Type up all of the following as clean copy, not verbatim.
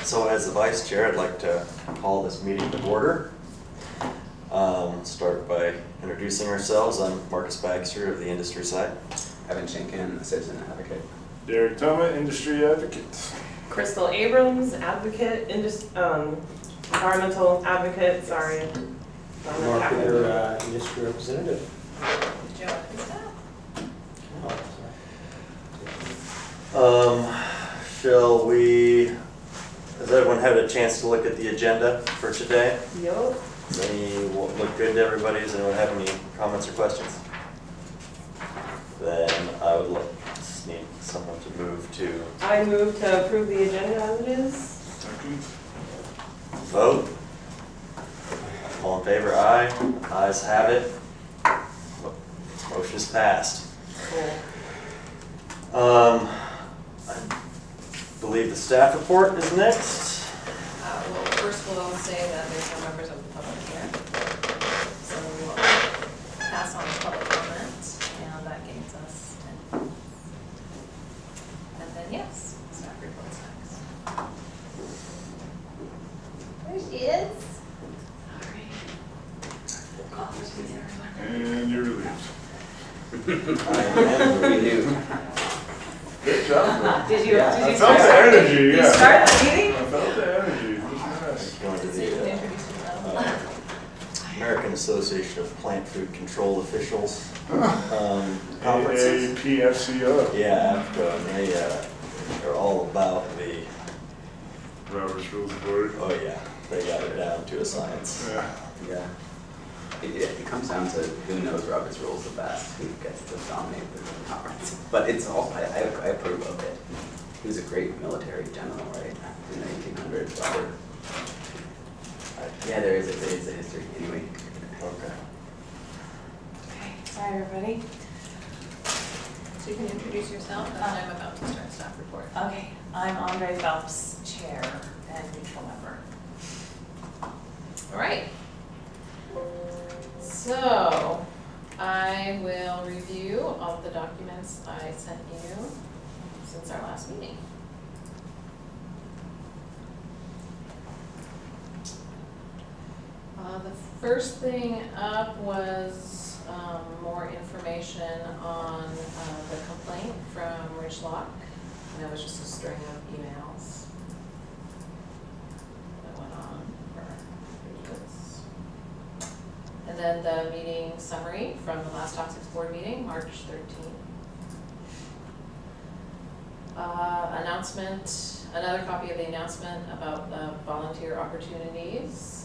So as the vice chair, I'd like to call this meeting to order. Start by introducing ourselves. I'm Marcus Baxter of the industry side. Evan Schenken, citizen advocate. Derek Toma, industry advocate. Crystal Abrams, advocate, environmental advocate, sorry. Mark, your industry representative. Joe, Shall we, has everyone had a chance to look at the agenda for today? Yup. Does any look good to everybody? Does anyone have any comments or questions? Then I would just need someone to move to I move to approve the agenda as it is. Second. vote. All in favor, aye. Ayes have it. Motion is passed. Cool. I believe the staff report is next. Well, first we'll say that there's no members of the public here. So we will pass on the public comment, and that gains us 10 minutes. And then, yes, staff reports next. There she is. All right. And you're relieved. I am We knew. Good job, bro. Did you I felt the start? energy, You yeah. start the meeting? I felt the energy. It was nice. going to Did you the introduce yourself? American Association of Plant Food Control Officials conferences. AAPFCO. Yeah, AFCO, and they're all about the, Robert's Rules of Order. oh yeah, they got it down to a science. Yeah. Yeah. It comes down to who knows Robert's rules the best, who gets to dominate the conference. But it's all, I approve of it. He was a great military general, right? In the 1800s, Robert. Yeah, there is a history. Anyway. Okay. Okay, sorry everybody. So you can introduce yourself, and then I'm about to start staff report. Okay, I'm Andre Phelps, Chair and neutral member. All right. So, I will review all of the documents I sent you since our last meeting. The first thing up was more information on the complaint from Rich Locke. And that was just a string of emails that went on for years. And then the meeting summary from the last Toxics Board meeting, March 13th. Announcement, another copy of the announcement about the volunteer opportunities.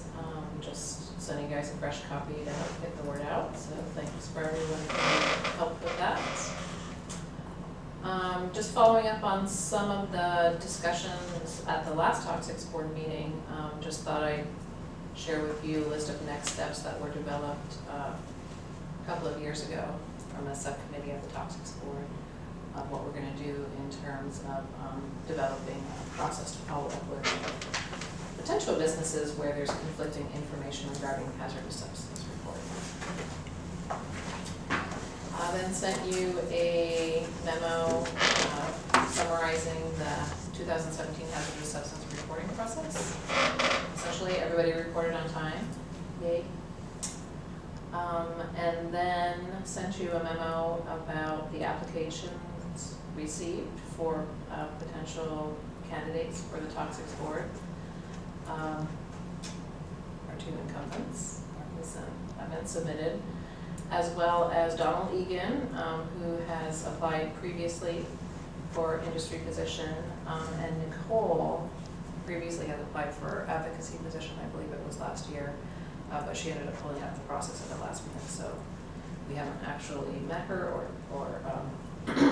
Just sending you guys a fresh copy to help get the word out. So thanks for everyone who helped with that. Just following up on some of the discussions at the last Toxics Board meeting, just thought I'd share with you a list of next steps that were developed a couple of years ago from a subcommittee of the Toxics Board of what we're going to do in terms of developing a process to follow up with potential businesses where there's conflicting information regarding hazardous substance reporting. I then sent you a memo summarizing the 2017 hazardous substance reporting process. Essentially, everybody reported on time. Yay. And then sent you a memo about the applications received for potential candidates for the Toxics Board. Our two incumbents have been submitted, as well as Donald Egan, who has applied previously for industry position, and Nicole previously had applied for advocacy position, I believe it was last year, but she ended up pulling out of the process at the last minute, so we haven't actually met her or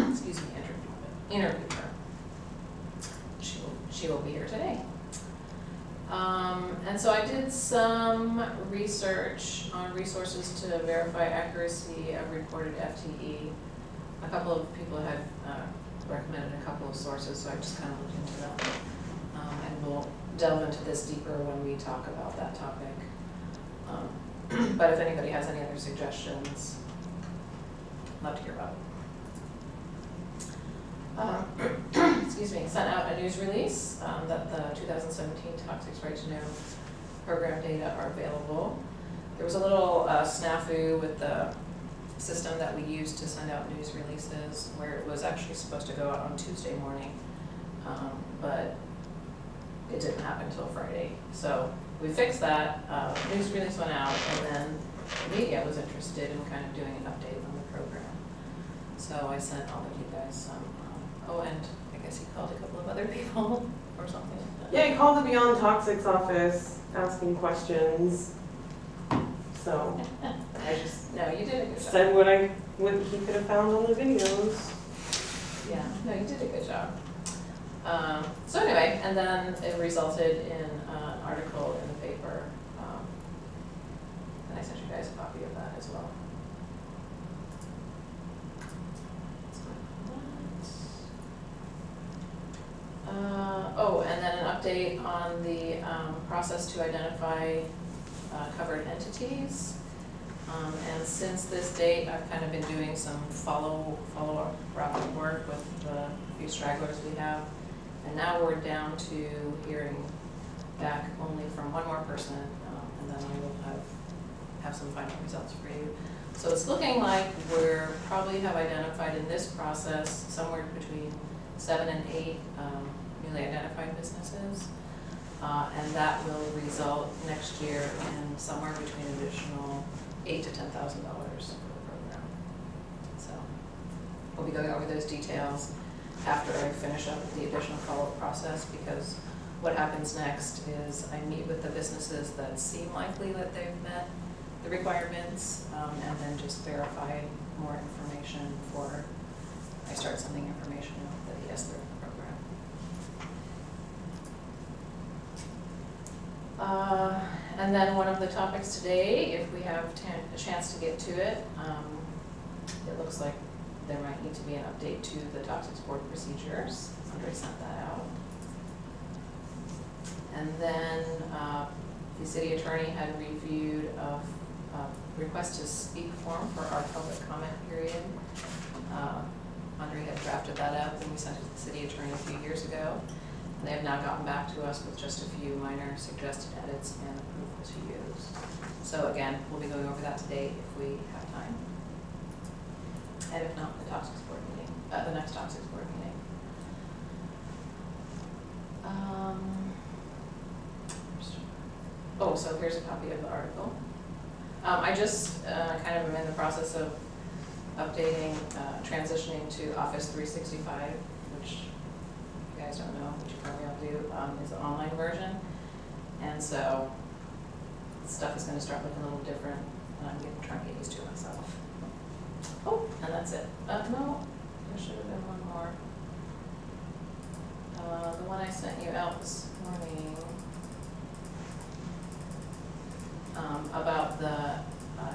excuse me, interviewed her. She will be here today. And so I did some research on resources to verify accuracy of reported FTE. A couple of people had recommended a couple of sources, so I just kind of looked into them. And we'll delve into this deeper when we talk about that topic. But if anybody has any other suggestions, love to hear about it. Excuse sent out a news release that the 2017 Toxics Right to Know program data are available. There was a little snafu with the system that we use to send out news releases, where it was actually supposed to go out on Tuesday morning, but it didn't happen until Friday. So we fixed that, news release went out, and then the media was interested in kind of doing an update on the program. So I sent all of you guys some, and I guess he called a couple of other people or something like that. Yeah, I called the Beyond Toxics office asking questions. So I just No, you did a good job. said what he could have found on the videos. Yeah, no, you did a good job. So anyway, and then it resulted in an article in the paper, and I sent you guys a copy of that as well. Oh, and then an update on the process to identify covered entities. And since this date, I've kind of been doing some follow-up rapid work with the few stragglers we have. And now we're down to hearing back only from one more person, and then I will have some final results for you. So it's looking like we're probably have identified in this process somewhere between 7 and 8 newly identified businesses. And that will result next year in somewhere between an additional $8,000 to $10,000 for the program. So we'll be going over those details after I finish up the additional follow-up process, because what happens next is I meet with the businesses that seem likely that they've met the requirements, and then just verify more information before I start sending information out that yes, they're in the program. And then one of the topics today, if we have a chance to get to it, it looks like there might need to be an update to the Toxics Board procedures. Andre sent that out. And then the city attorney had reviewed a request to speak form for our public comment period. Andre had drafted that up and we sent it to the city attorney a few years ago. And they have now gotten back to us with just a few minor suggested edits and approval to use. So again, we'll be going over that today if we have time. And if not, the Toxics Board meeting, the next Toxics Board meeting. Oh, so here's a copy of the article. I just kind of am in the process of updating, transitioning to Office 365, which you guys don't know, which you probably all do, is the online version. And so stuff is going to start looking a little different, and I'm trying to get used to it myself. Oh, and that's it. No, there should have been one more. The one I sent you out this morning about the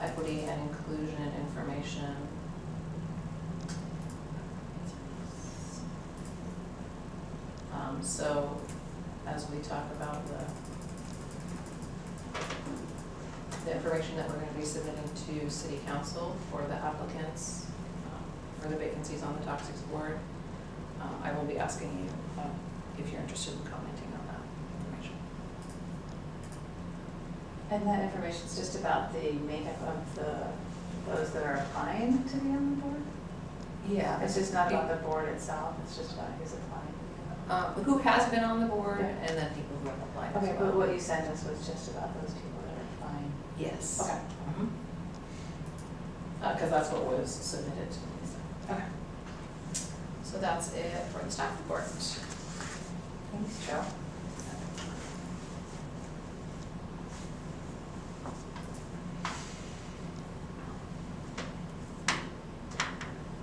equity and inclusion information. So as we talk about the information that we're going to be submitting to City Council for the applicants for the vacancies on the Toxics Board, I will be asking you if you're interested in commenting on that information. And that information is just about the makeup of those that are applying to be on the board? Yeah. It's just not about the board itself, it's just about who's applying? Who has been on the board, Yeah. and then people who have applied as Okay, well. but what you sent us was just about those people that are applying? Yes. Okay. Because that's what was submitted to me. So. Okay. So that's it for the staff report. Thanks, Joe.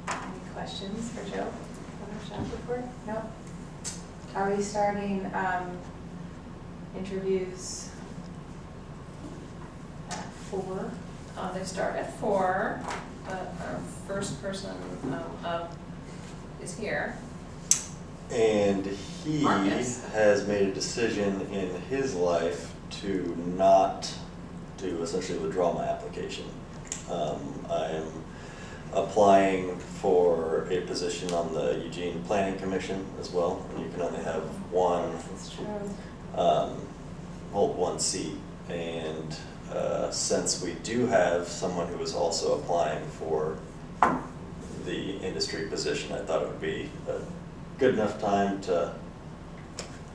Any questions for Joe on our staff report? No? Are we starting interviews at 4? They start at 4, but our first person up is here. And he Marcus. has made a decision in his life to not to essentially withdraw my application. I am applying for a position on the Eugene Planning Commission as well, and you can only have one, That's true. hold one seat. And since we do have someone who is also applying for the industry position, I thought it would be a good enough time to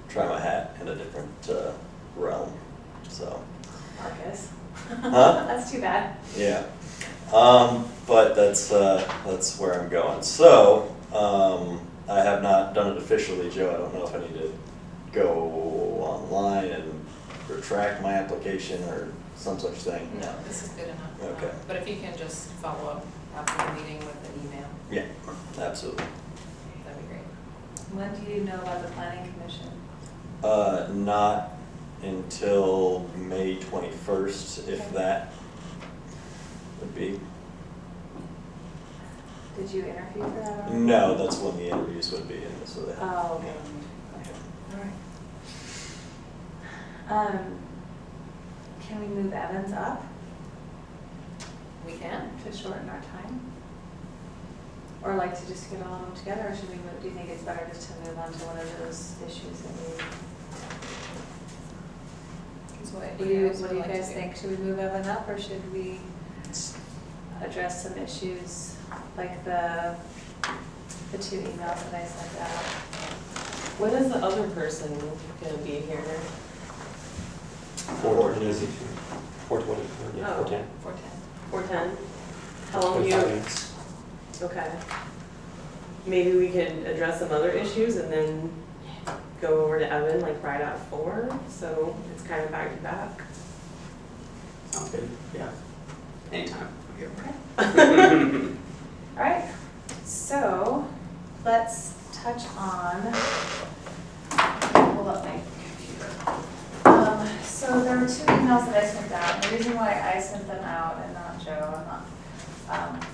try my hat in a different realm, so. Marcus. Huh? That's too bad. Yeah, but that's where I'm going. So, I have not done it officially, Joe. I don't know if I need to go online and retract my application or some such thing. No, this is good enough. Okay. But if you can just follow up after the meeting with an email, Yeah, absolutely. that'd be great. When do you know about the planning commission? Not until May 21st, if Okay. that would be. Did you interview for that already? No, that's when the interviews would be, and so they. Oh, okay. Yeah. All right. Can we move Evans up We can. to shorten our time? Or like to just get all of them together, or should we move, do you think it's better just to move on to one of those issues that we? What do you guys think? Should we move Evan up, or should we address some issues like the two emails that I sent out? When is the other person gonna be here? 4:20, 4:20, yeah, Oh. 4:10. 4:10. 4:10? How long do 25 you, minutes. okay. Maybe we could address some other issues and then go over to Evan like right at 4, so it's kind of back to back. Sounds good. Yeah. Anytime. Here. All right, so let's touch on, pull up my computer. So there were 2 emails that I sent out, and the reason why I sent them out and not Joe,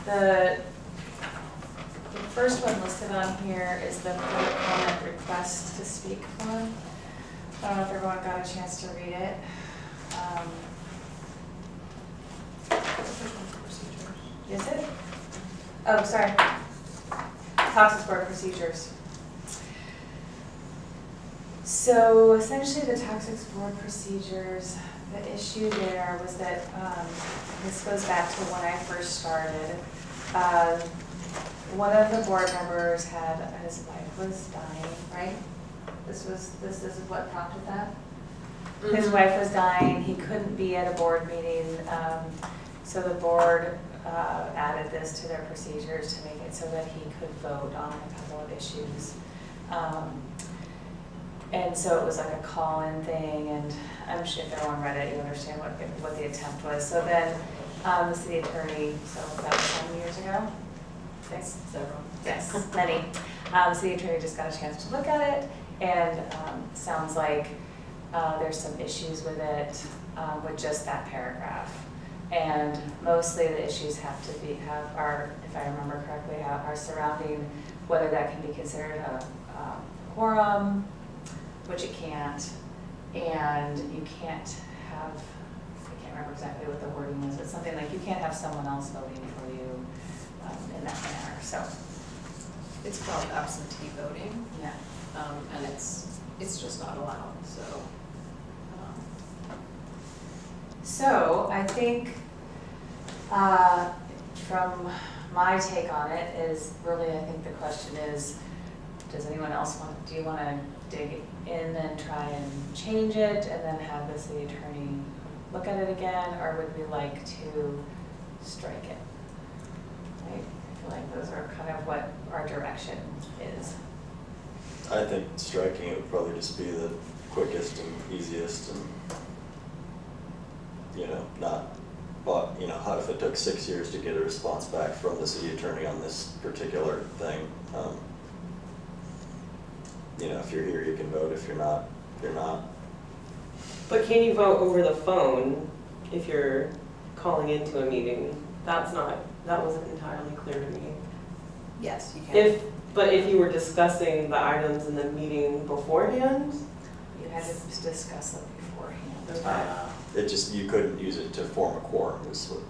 the first one listed on here is the public comment request to speak form. I don't know if everyone got a chance to read it. Is it? Oh, sorry. Toxic board procedures. So essentially the toxic board procedures, the issue there was that, this goes back to when I first started. One of the board members had, his wife was dying, right? This is what prompted that? His wife was dying, he couldn't be at a board meeting, so the board added this to their procedures to make it so that he could vote on a couple of issues. And so it was like a call-in thing, and I'm sure if everyone read it, you understand what the attempt was. So then the city attorney, so about 7 years ago, 6? Several. Yes, many. The city attorney just got a chance to look at it, and sounds like there's some issues with it, with just that paragraph. And mostly the issues have to are, if I remember correctly, are surrounding whether that can be considered a quorum, which it can't, and you can't have, I can't remember exactly what the wording was, but something like you can't have someone else voting for you in that manner, so. It's called absentee voting, Yeah. and it's just not allowed, so. So I think from my take on it is really, I think the question is, does anyone else do you want to dig in and try and change it and then have the city attorney look at it again, or would we like to strike it? Right? I feel like those are kind of what our direction is. I think striking it would probably just be the quickest and easiest, and, how if it took 6 years to get a response back from the city attorney on this particular thing. If you're here, you can vote. If you're not, you're not. But can you vote over the phone if you're calling into a meeting? That wasn't entirely clear to me. Yes, you can. But if you were discussing the items in the meeting beforehand? You had to discuss it beforehand. Okay. You couldn't use it to form a quorum, is what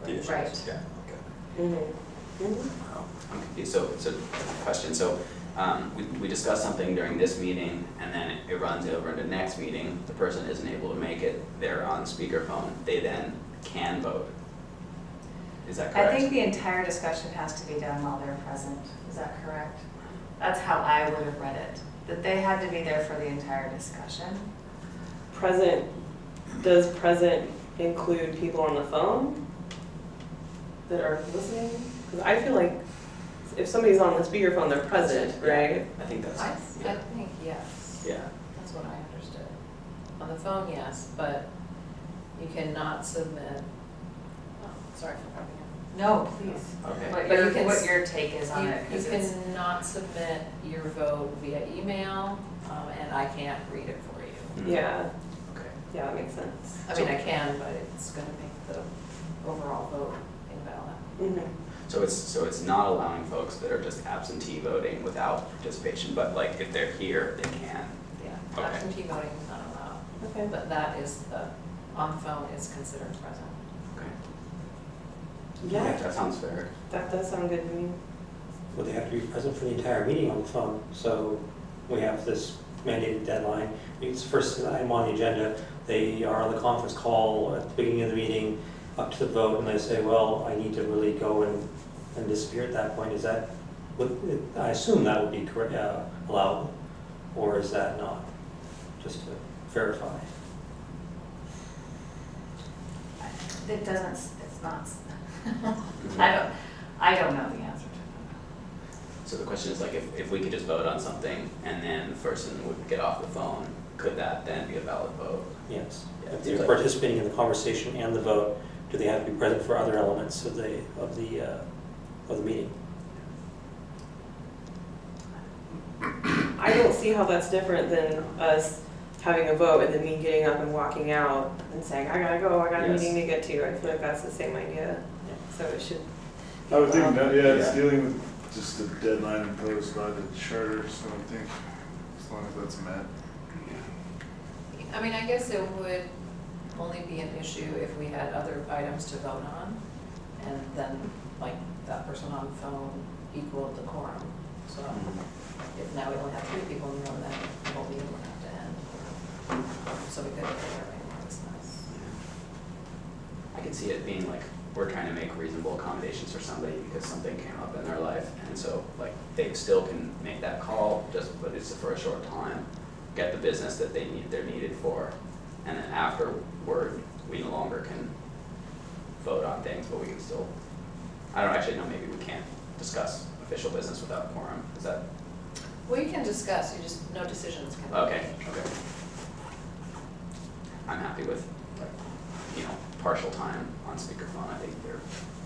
the issue is. Right. Yeah, okay. Wow, I'm confused. So question, so we discussed something during this meeting and then it runs over into the next meeting. The person isn't able to make it, they're on speakerphone, they then can vote. Is that I correct? think the entire discussion has to be done while they're present. Is that correct? That's how I would have read it, that they had to be there for the entire discussion. Present, does present include people on the phone that are listening? Because I feel like if somebody's on the speakerphone, they're present, right? I think that's, I yeah. think yes. Yeah. That's what I understood. On the phone, yes, but you cannot submit, oh, sorry for cutting No, please. Okay. What But your, you can what your take is on it, you because it's, cannot submit your vote via email, and I can't read it for you. Mhm. Yeah, Okay. yeah, that makes sense. I mean, I can, but it's gonna make the overall vote invalid. So it's not allowing folks that are just absentee voting without participation, but like if they're here, they can. Yeah, Okay. absentee voting is not allowed, Okay. but that is on the phone is considered present. Okay. Yeah, That sounds fair. that does sound good to me. Well, they have to be present for the entire meeting on the phone, so we have this mandated deadline. It's the first item on the agenda, they are on the conference call at the beginning of the meeting, up to the vote, and they say, well, I need to really go and disappear at that point. Is that, I assume that would be correct, allowable, or is that not? Just to verify. it doesn't, it's not, I don't know the answer to that. So the question is like if we could just vote on something and then the person would get off the phone, could that then be a valid vote? Yes. Yeah, If it seems they're like- participating in the conversation and the vote, do they have to be present for other elements of the meeting? I don't see how that's different than us having a vote and then me getting up and walking out and saying, I gotta go, I got a Yes. meeting to get to. I feel like that's the same idea. So it should. I would think, that, yeah, it's Yeah. dealing with just the deadline imposed by the charter, so I think as long as that's met. I mean, I guess it would only be an issue if we had other items to vote on, and then, like, that person on the phone equaled the quorum. So if now we only have 3 people in the room, then the whole meeting would have to end. So we could have it right now, it's nice. I could see it being like, we're trying to make reasonable accommodations for somebody because something came up in their life. And so like, they still can make that call, but it's for a short time, get the business that they're needed for. And then afterward, we no longer can vote on things, but we can still, I don't actually know, maybe we can't discuss official business without a quorum. Is that, We can discuss, you just, no decisions can be okay, made. okay. I'm happy with, like, partial time on speakerphone. I think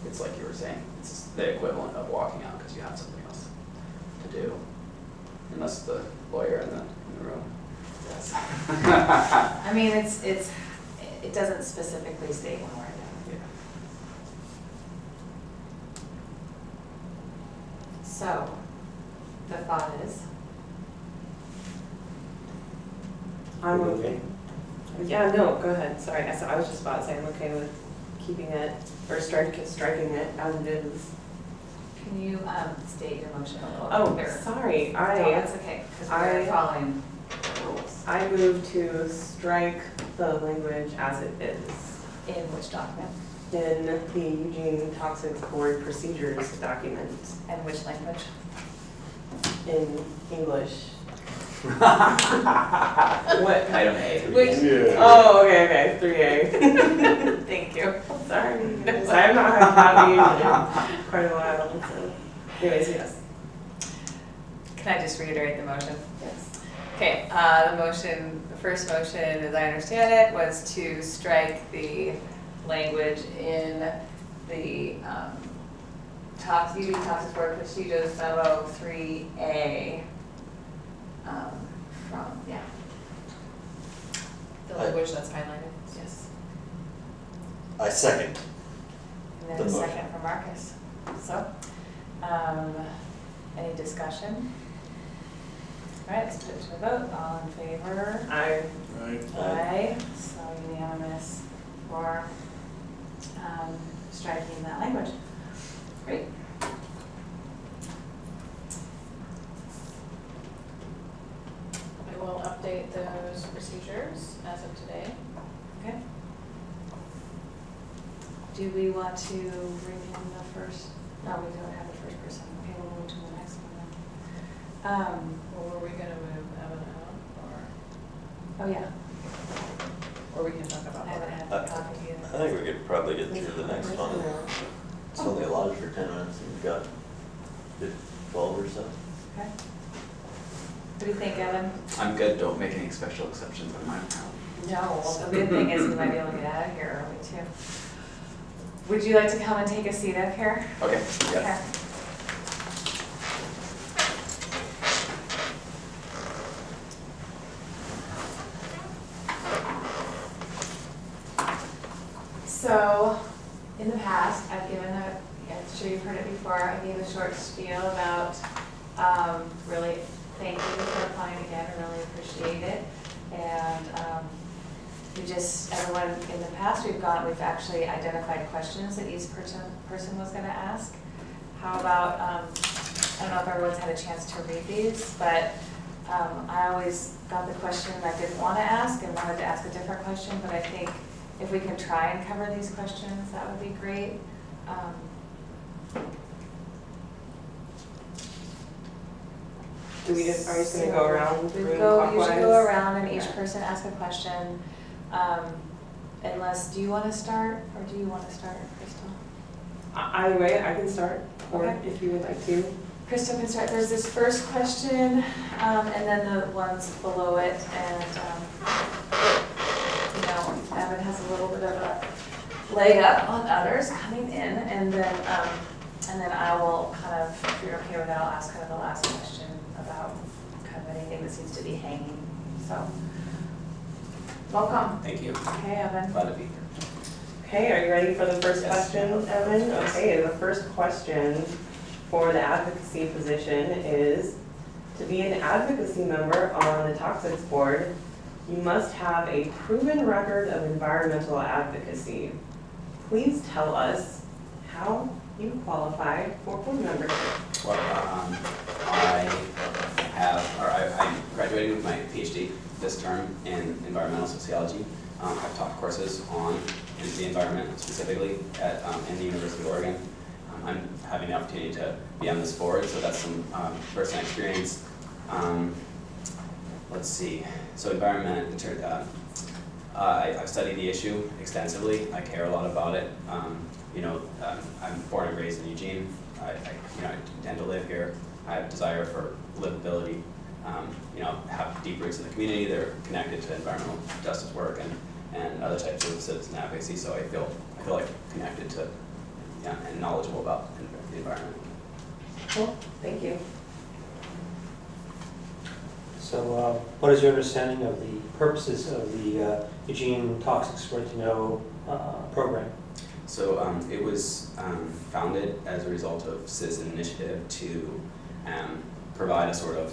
it's like you were saying, it's the equivalent of walking out because you have something else to do. Unless the lawyer in the room. Yes. I mean, it doesn't specifically state when we're done. Yeah. So, the thought is, I'm We're okay. Yeah, no, go ahead. Sorry, I was just about to say I'm okay with keeping it or striking it as it is. can you state your motion a little Oh, clearer? sorry. No, that's okay, because we're I- following the rules. I move to strike the language as it is In which document? in the Eugene Toxics Board Procedures document And which language? in English. What? Item A. Which- Yeah. Oh, okay, 3A. Thank you. Sorry, because I have not had coffee in quite a while, so. Anyways, yes. Can I just reiterate the motion? Yes. Okay, the first motion, as I understand it, was to strike the language in the Eugene Toxics Board Procedures Memo 3A. From, yeah. The language that's highlighted. Yes. I second. And then The a motion. second from Marcus. So, any discussion? All right, let's put it to a vote. All in favor? Right? Aye. So unanimous for striking that language. of today. Okay. Do we want to bring in the first, no, we don't have the first person, okay, we'll move to the next one then. Or were we gonna move Evan out, Oh, yeah, or we can talk about. I haven't had Uh, the coffee I either. think we could probably get through the next one. It's only allotted for 10 minutes, and we've got 12 or so. Okay. What do you think, Evan? I'm good, don't make any special exceptions on my account. No, well, the good thing is we might be able to get out of here early too. Would you like to come and take a seat up here? Okay, yeah. Okay. So, in the past, I've given I'm sure you've heard it before, I gave a short spiel about, really, thank you for applying again, I really appreciate it. And, everyone in the past, we've actually identified questions that each person was gonna ask. How about, I don't know if everyone's had a chance to read these, but I always got the question I didn't wanna ask and wanted to ask a different question, but I think if we can try and cover these questions, that would be great. Are we just gonna go around the We room go, usually clockwise? go around and each Okay. person ask a question. Unless, do you wanna start or do you wanna start, Crystal? Either way, I can start, or Okay. if you would like to. Crystal can start. There's this first question, and then the ones below it, and, Evan has a little bit of a leg up on others coming in, and then I will kind of, if you're okay with that, I'll ask kind of the last question about kind of anything that seems to be hanging, so. Welcome. Thank you. Okay, Evan. Glad to be here. Okay, are you ready for the first Yes. question, Evan? Okay, the first question for the advocacy position is, to be an advocacy member on the Toxics Board, you must have a proven record of environmental advocacy. Please tell us how you qualify for board membership. Well, I graduated with my PhD this term in environmental sociology. I've taught courses on the environment specifically in the University of Oregon. I'm having the opportunity to be on this board, so that's some first-hand experience. Let's see. So environment, I've studied the issue extensively. I care a lot about it. I'm born and raised in Eugene. I intend to live here. I have a desire for livability. Have deep roots in the community. They're connected to environmental justice work and other types of citizen advocacy. So I feel like connected to and knowledgeable about the environment. Cool, thank you. So what is your understanding of the purposes of the Eugene Toxics Right to Know program? So it was founded as a result of citizen initiative to provide a sort of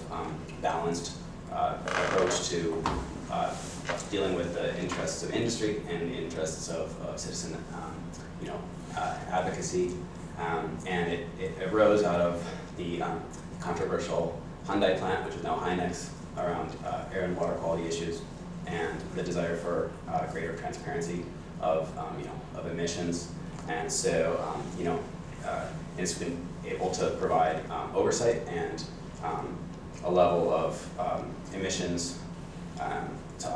balanced approach to dealing with the interests of industry and the interests of citizen advocacy. And it arose out of the controversial Hyundai plant, which is now Hynex, around air and water quality issues, and the desire for greater transparency of emissions. And so it's been able to provide oversight and a level of emissions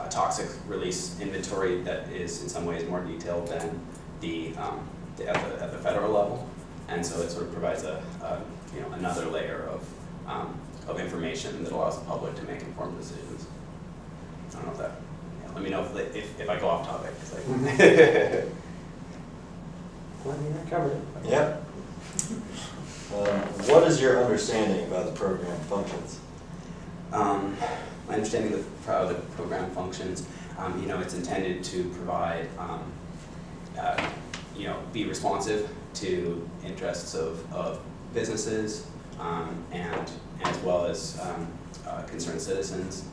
toxic release inventory that is in some ways more detailed than at the federal level. And so it sort of provides another layer of information that allows the public to make informed decisions. I don't know if that, let me know if I go off topic. 'Cause Well, I mean, I covered it. Yep. What is your understanding about the program functions? My understanding of how the program functions, it's intended to provide, be responsive to interests of businesses and as well as concerned citizens.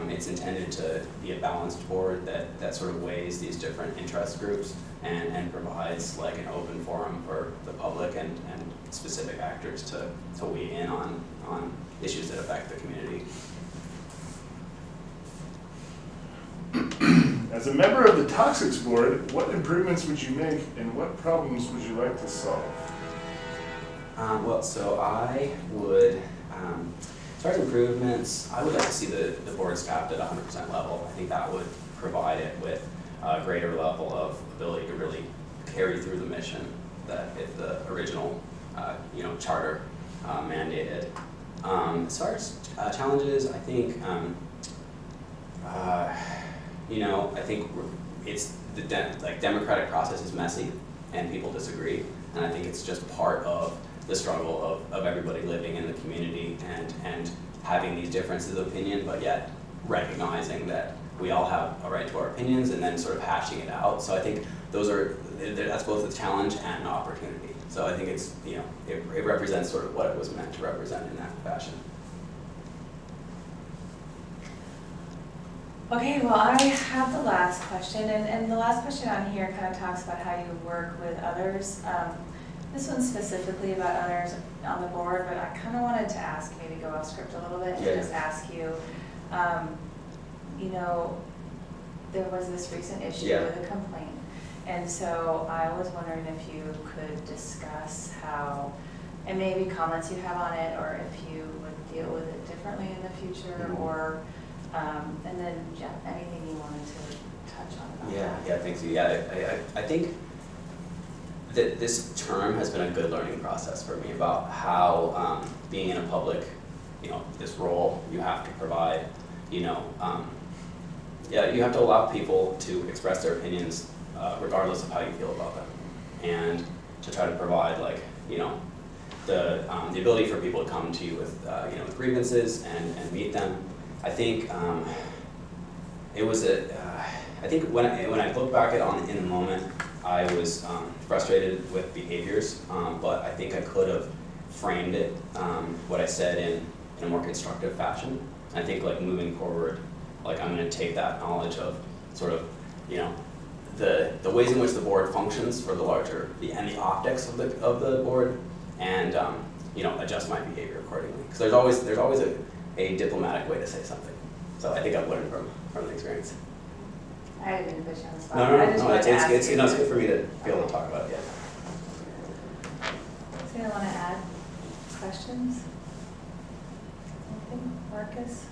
It's intended to be a balanced board that sort of weighs these different interest groups and provides like an open forum for the public and specific actors to weigh in on issues that affect the community. As a member of the Toxics Board, what improvements would you make and what problems would you like to solve? Well, so I would, as far as improvements, I would like to see the board staffed at 100% level. I think that would provide it with a greater level of ability to really carry through the mission that if the original, charter mandated. As far as challenges, I think, I think it's the democratic process is messy and people disagree, and I think it's just part of the struggle of everybody living in the community and having these differences of opinion, but yet recognizing that we all have a right to our opinions and then sort of hashing it out. So I think that's both a challenge and an opportunity. So I think it's, it represents sort of what it was meant to represent in that fashion. Okay, well, I have the last question, and the last question on here kind of talks about how you work with others. This one's specifically about others on the board, but I kind of wanted to ask, maybe go off script a little bit and just ask you, there was this recent issue with a complaint. And so I was wondering if you could discuss how, and maybe comments you have on it, or if you would deal with it differently in the future, or, and then, anything you wanted to touch on about that. Yeah, thanks. Yeah, I think that this term has been a good learning process for me about how being in a public, this role, you have to provide, you have to allow people to express their opinions regardless of how you feel about them, and to try to provide the ability for people to come to you with with grievances and meet them. I think it was I think when I look back in the moment, I was frustrated with behaviors, but I think I could have framed it, what I said in a more constructive fashion. I think moving forward, I'm going to take that knowledge of sort of, the ways in which the board functions for the larger, and the optics of the board, and adjust my behavior accordingly. Because there's always a diplomatic way to say something. So I think I've learned from the experience. I didn't mean to put you on the spot. No, I just wanted to ask it's you. good for me to be able to talk about it. Does anyone want to add questions? Anything? Marcus?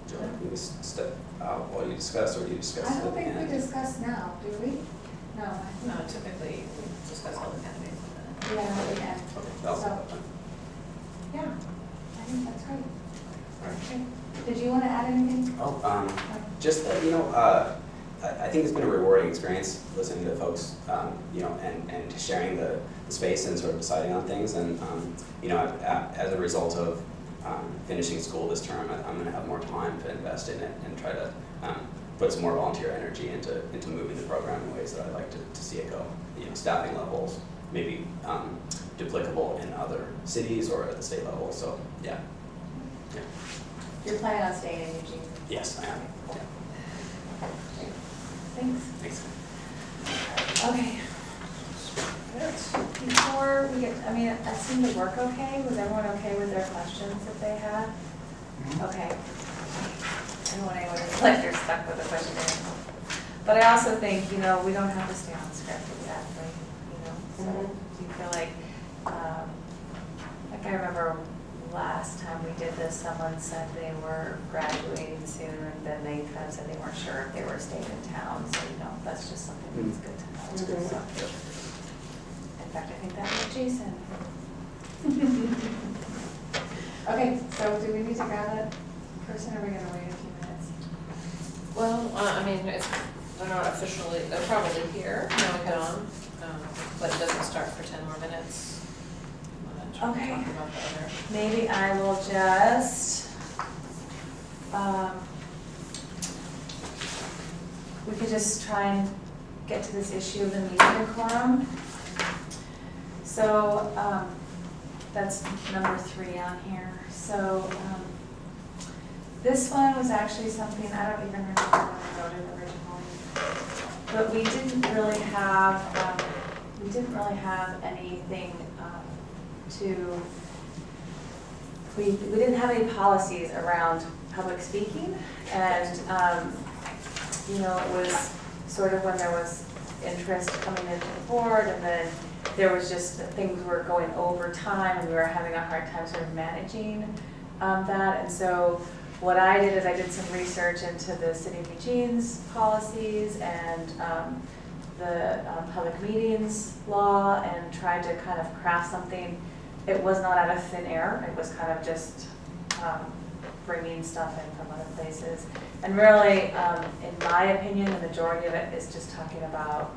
Do you want me to step out while you discuss, or do you discuss? I don't at the think we end? discuss now, do we? No, I think. No, typically we discuss all the candidates and then. Yeah, at the end. Okay, that'll So, be fine. yeah, I think that's right. All right. Okay. Did you want to add anything? Just that, I think it's been a rewarding experience listening to folks, and sharing the space and sort of deciding on things. And, as a result of finishing school this term, I'm going to have more time to invest in it and try to put some more volunteer energy into moving the program in ways that I'd like to see it go. Staffing levels, maybe duplicable in other cities or at the state level. So, yeah. You're planning on staying in Eugene? Yes, I am. Yeah. Thanks. Thanks. Okay. Before we get, that seemed to work okay. Was everyone okay with their questions that they had? Okay. I don't want anyone to feel like they're stuck with a question anymore. But I also think, we don't have to stay on script exactly, so do you feel like I remember last time we did this, someone said they were graduating soon, and then they kind of said they weren't sure if they were staying in town, so that's just something that's good to know. So, in fact, I think that was Jason. Okay, so do we need to grab that person, or are we gonna wait a few minutes? Well, they're not officially, they're probably here, no Dawn, but it doesn't start for 10 more minutes. Okay. Talk about the other. Maybe I will just, we could just try and get to this issue of the meeting quorum. So, that's number 3 on here. So, this one was actually something, I don't even remember when I wrote it originally, but we didn't really have anything we didn't have any policies around public speaking, and, you know, it was sort of when there was interest coming into the board, and then there was just, things were going over time, and we were having a hard time sort of managing that, and so what I did is I did some research into the City of Eugene's policies and the public meetings law, and tried to kind of craft something. It was not out of thin air, it was kind of just bringing stuff in from other places. And really, in my opinion, the majority of it is just talking about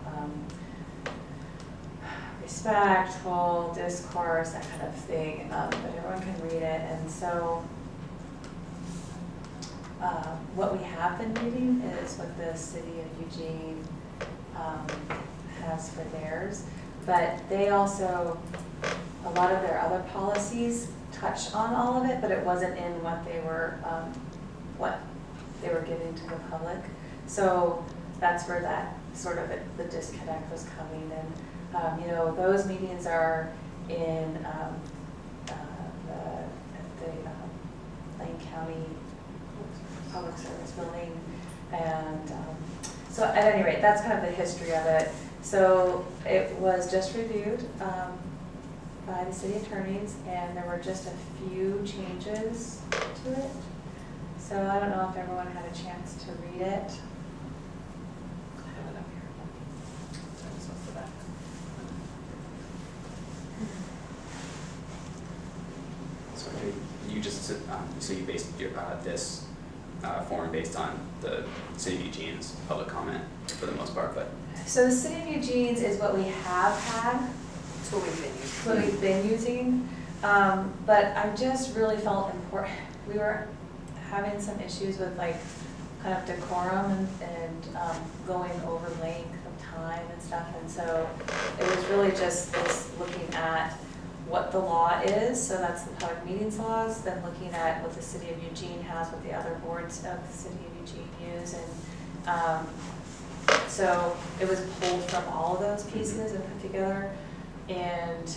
respectful discourse, that kind of thing, but everyone can read it. And so what we have been reading is what the City of Eugene has for theirs, but they also, a lot of their other policies touch on all of it, but it wasn't in what they were giving to the public. So that's where that sort of the disconnect was coming. And you know, those meetings are in the Lane County Public Service Building, and so at any rate, that's kind of the history of it. So it was just reviewed by the city attorneys, and there were just a few changes to it. So I don't know if everyone had a chance to read it. I have it up here. Sorry, this one's the back. So you just, so you based your, this form based on the City of Eugene's public comment for the most part, but. So the City of Eugene's is what we have had. It's what we've been using. It's what we've been using, but I just really felt important. We were having some issues with like kind of decorum and going over length of time and stuff, and so it was really just this looking at what the law is, so that's the public meetings laws, then looking at what the City of Eugene has, what the other boards of the City of Eugene use, and so it was pulled from all of those pieces and put together. And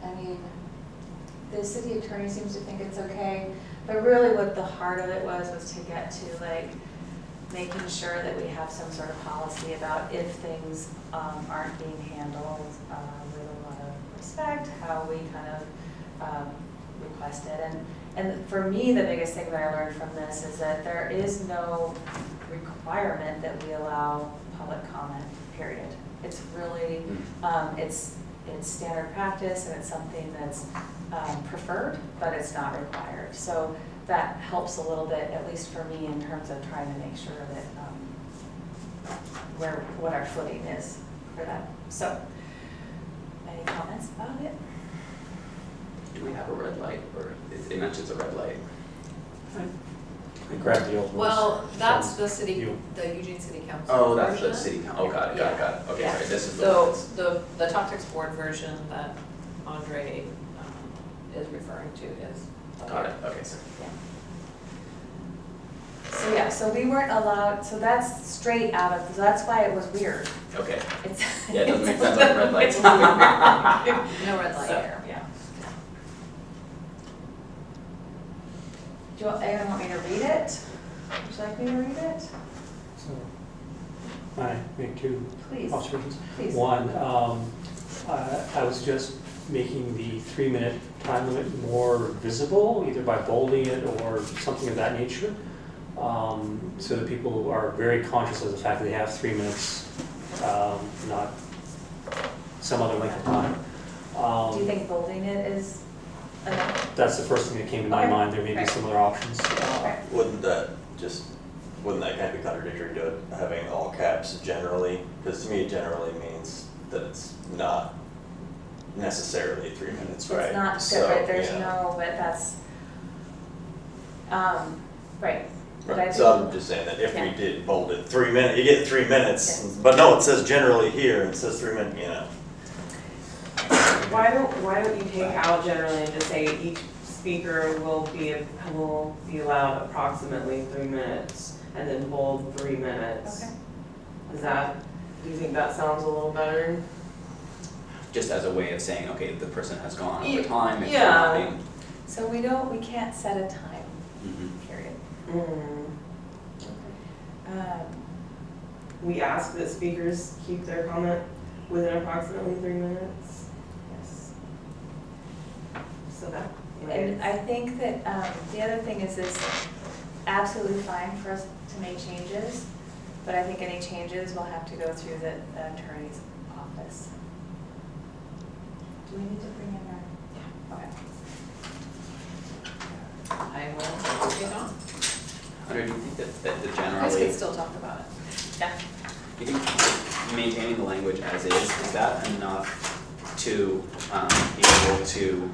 I mean, the city attorney seems to think it's okay, but really what the heart of it was to get to like making sure that we have some sort of policy about if things aren't being handled with a lot of respect, how we kind of request it. And for me, the biggest thing that I learned from this is that there is no requirement that we allow public comment, period. It's really, it's standard practice, and it's something that's preferred, but it's not required. So that helps a little bit, at least for me, in terms of trying to make sure that what our footing is for that. So, any comments about it? Do we have a red light, or it mentions a red light? I grabbed the old ones. Well, that's from the city, you. the Eugene City Council Oh, that's the version. city, oh, got it, okay, Yeah. sorry, this is the So ones. the Toxics Board version that Andre is referring to is. Got it, okay, sorry. So yeah, so we weren't allowed, so that's straight out of, so that's why it was weird. Okay, It's yeah, it doesn't make sense on red lights. It's weird. No red light So, there. yeah. Do anyone want me to read it? Would you like me to read it? So, I make two Please, observations. please. One, I was just making the 3-minute time limit more visible, either by bolding it or something of that nature, so that people are very conscious of the fact that they have 3 minutes, not some other length of time. Do you think bolding it is enough? That's the first thing that came to my Okay. mind. There may be Right. some other options. Okay. Wouldn't that kind of be contradictory to having all caps generally? Because to me, generally means that it's not necessarily 3 minutes, right? It's not So, separate, there's yeah. no, but that's, right. But I Right, so think- I'm just saying that if we Yeah. did bold it 3 minutes, you get 3 minutes, but no, it says generally here, and it says 3 minutes, you know. Why don't you take out generally and just say each speaker will be allowed approximately 3 minutes, and then bold 3 minutes? Okay. Do you think that sounds a little better? Just as a way of saying, okay, the person has gone Ye- over time, it's yeah. not being, So we can't set a time. Mhm. period. Mm. Um, We ask that speakers keep their comment within approximately 3 minutes, yes. so that. And I think that the other thing is absolutely fine for us to make changes, but I think any changes will have to go through the attorney's office. Do we need to bring in our? Yeah. Okay. I will take it on. Hunter, do you think that the You guys generally, can still talk about it. Yeah. you think maintaining the language as is that enough to be able to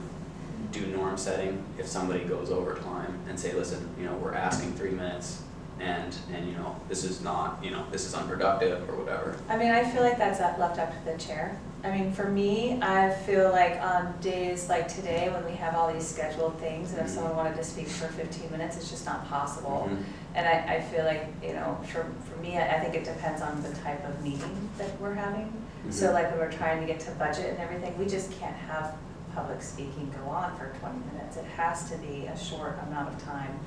do norm setting if somebody goes over time and say, listen, you know, we're asking 3 minutes and you know, this is not, you know, this is unproductive or whatever. I mean, I feel like that's left up to the chair. I mean, for me, I feel like on days like today when we have all these scheduled things and if someone wanted to speak for 15 minutes, it's just not possible. Mhm. And I feel like, you know, for me, I think it depends on the type of meeting that we're having. So Mhm. like when we're trying to get to budget and everything, we just can't have public speaking go on for 20 minutes. It has to be a short amount of time.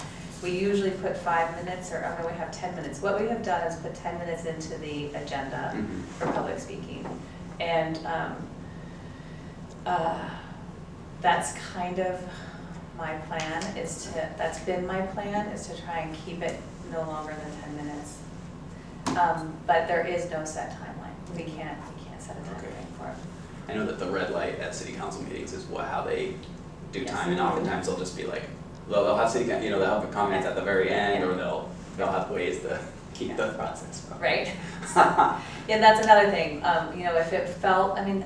We usually put 5 minutes, or we have 10 minutes. What we have done is put 10 minutes into the agenda Mhm. for public speaking. And that's kind of my plan, that's been my plan, is to try and keep it no longer than 10 minutes. But there is no set timeline. We can't set a timeline for it. I know that the red light at city council meetings is how they do Yes. time, and oftentimes they'll just be like, they'll have you know, they'll have the comments at the very end, or they'll have ways to keep the process going. Right. Yeah, that's another thing. You know, if it felt, I mean,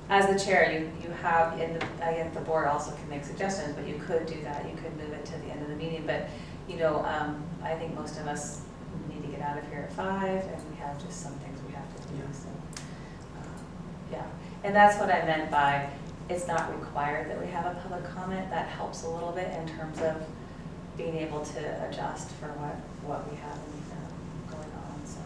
as the chair, you have, again, the board also can make suggestions, but you could do that. You could move it to the end of the meeting. But, you know, I think most of us need to get out of here at 5, and we have just some things we have to do. Yeah. So, yeah. And that's what I meant by it's not required that we have a public comment. That helps a little bit in terms of being able to adjust for what we have going on. So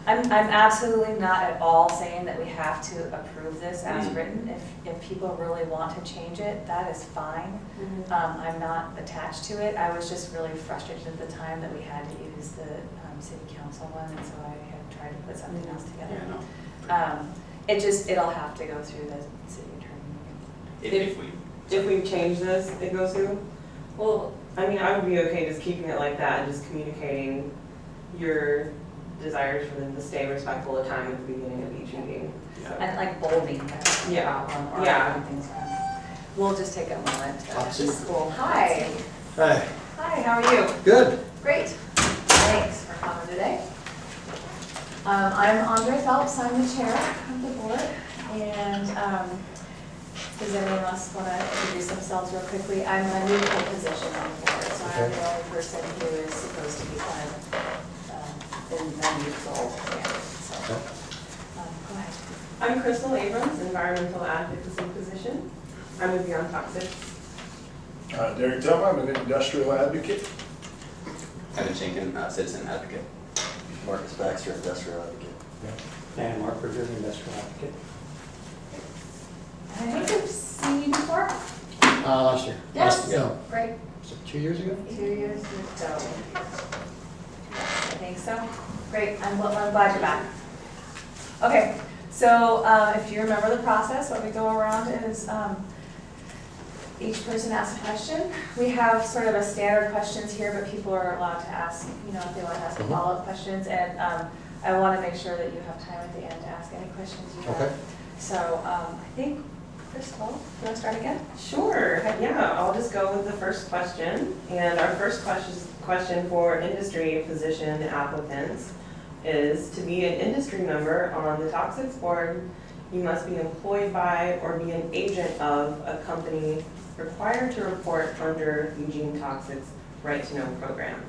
I'm absolutely not at all saying that we have to approve this as written. If people really want to change it, that is fine. I'm not attached to it. I was just really frustrated at the time that we had to use the city council one, and so I had tried to put something else together. Yeah, no. It'll have to go through the city attorney. If we change this, it goes through? Well, I mean, I would be okay just keeping it like that and just communicating your desires for them to stay respectful of time at the beginning of each meeting. Yeah. and like bolding, that's not a Yeah. problem, or Yeah. having things around. We'll just take a moment. Absolutely. This is cool. Hi. Hi, Hi, how are you? good. Great. Thanks for coming today. I'm Andre Phelps, I'm the chair of the board, and does anyone else want to introduce themselves real quickly? I'm a new position on the board, so I'm Okay. the only person who is supposed to be kind of in the new role there, so. Okay. Go ahead. I'm Crystal Abrams, environmental advocacy position. I'm with Beyond Toxic. Derek Tillman, I'm an industrial advocate. Evan Schenken, citizen advocate. Marcus Baxter, industrial advocate. And Mark Bridger, industrial advocate. I think I've seen you before. Last year. Yes. No, Great. was it 2 years ago? 2 years ago. I think so. Great, I'm glad you're back. Okay, so if you remember the process, what we go around is each person asks a question. We have sort of a standard questions here, but people are allowed to ask, you know, if they want to ask Mhm. follow-up questions. And I want to make sure that you have time at the end to ask any questions you have. Okay. So I think, Crystal, you want to start again? Sure, yeah, I'll just go with the first question. And our first question for industry position applicants is to be an industry member on the Toxics Board, you must be employed by or be an agent of a company required to report under Eugene Toxic's Right to Know program.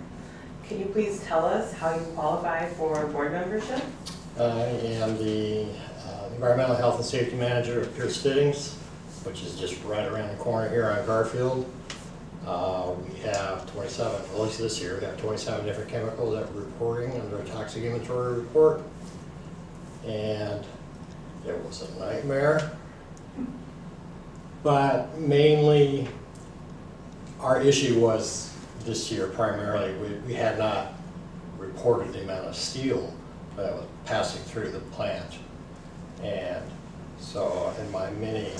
Can you please tell us how you qualify for board membership? I am the Environmental Health and Safety Manager of Pierce Fittings, which is just right around the corner here on Garfield. We have 27, at least this year, we have 27 different chemicals that we're reporting under a toxic inventory report. And it was a nightmare. But mainly, our issue was this year primarily, we had not reported the amount of steel that was passing through the plant. And so in my many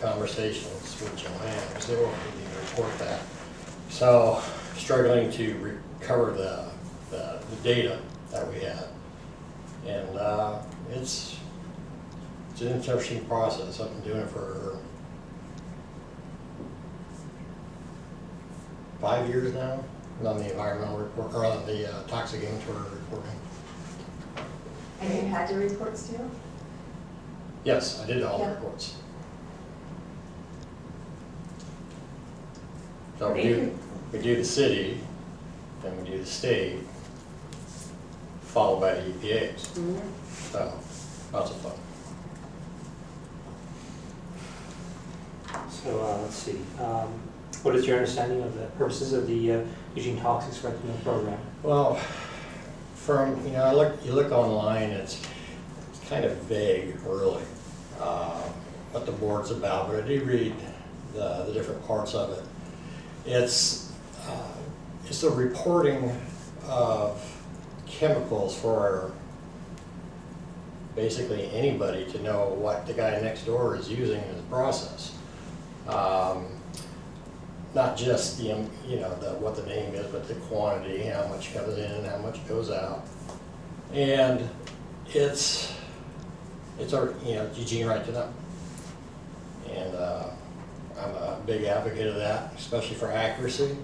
conversations with Joanne, I was able to report that. So struggling to recover the data that we had. And it's an interesting process. I've been doing it for 5 years now on the environmental report, or on the toxic inventory reporting. And you had to report steel? Yes, I did all the Yeah. reports. So Thank you. we do the city, then we do the state, followed by the EPA's. So, lots of fun. So, let's see, what is your understanding of the purposes of the Eugene Toxics Retinol Program? Well, you look online, it's kind of vague, really, what the board's about, but I do read the different parts of it. It's the reporting of chemicals for basically anybody to know what the guy next door is using in his process. Not just what the name is, but the quantity, how much comes in, how much goes out. And it's Eugene right to know. And I'm a big advocate of that, especially for accuracy.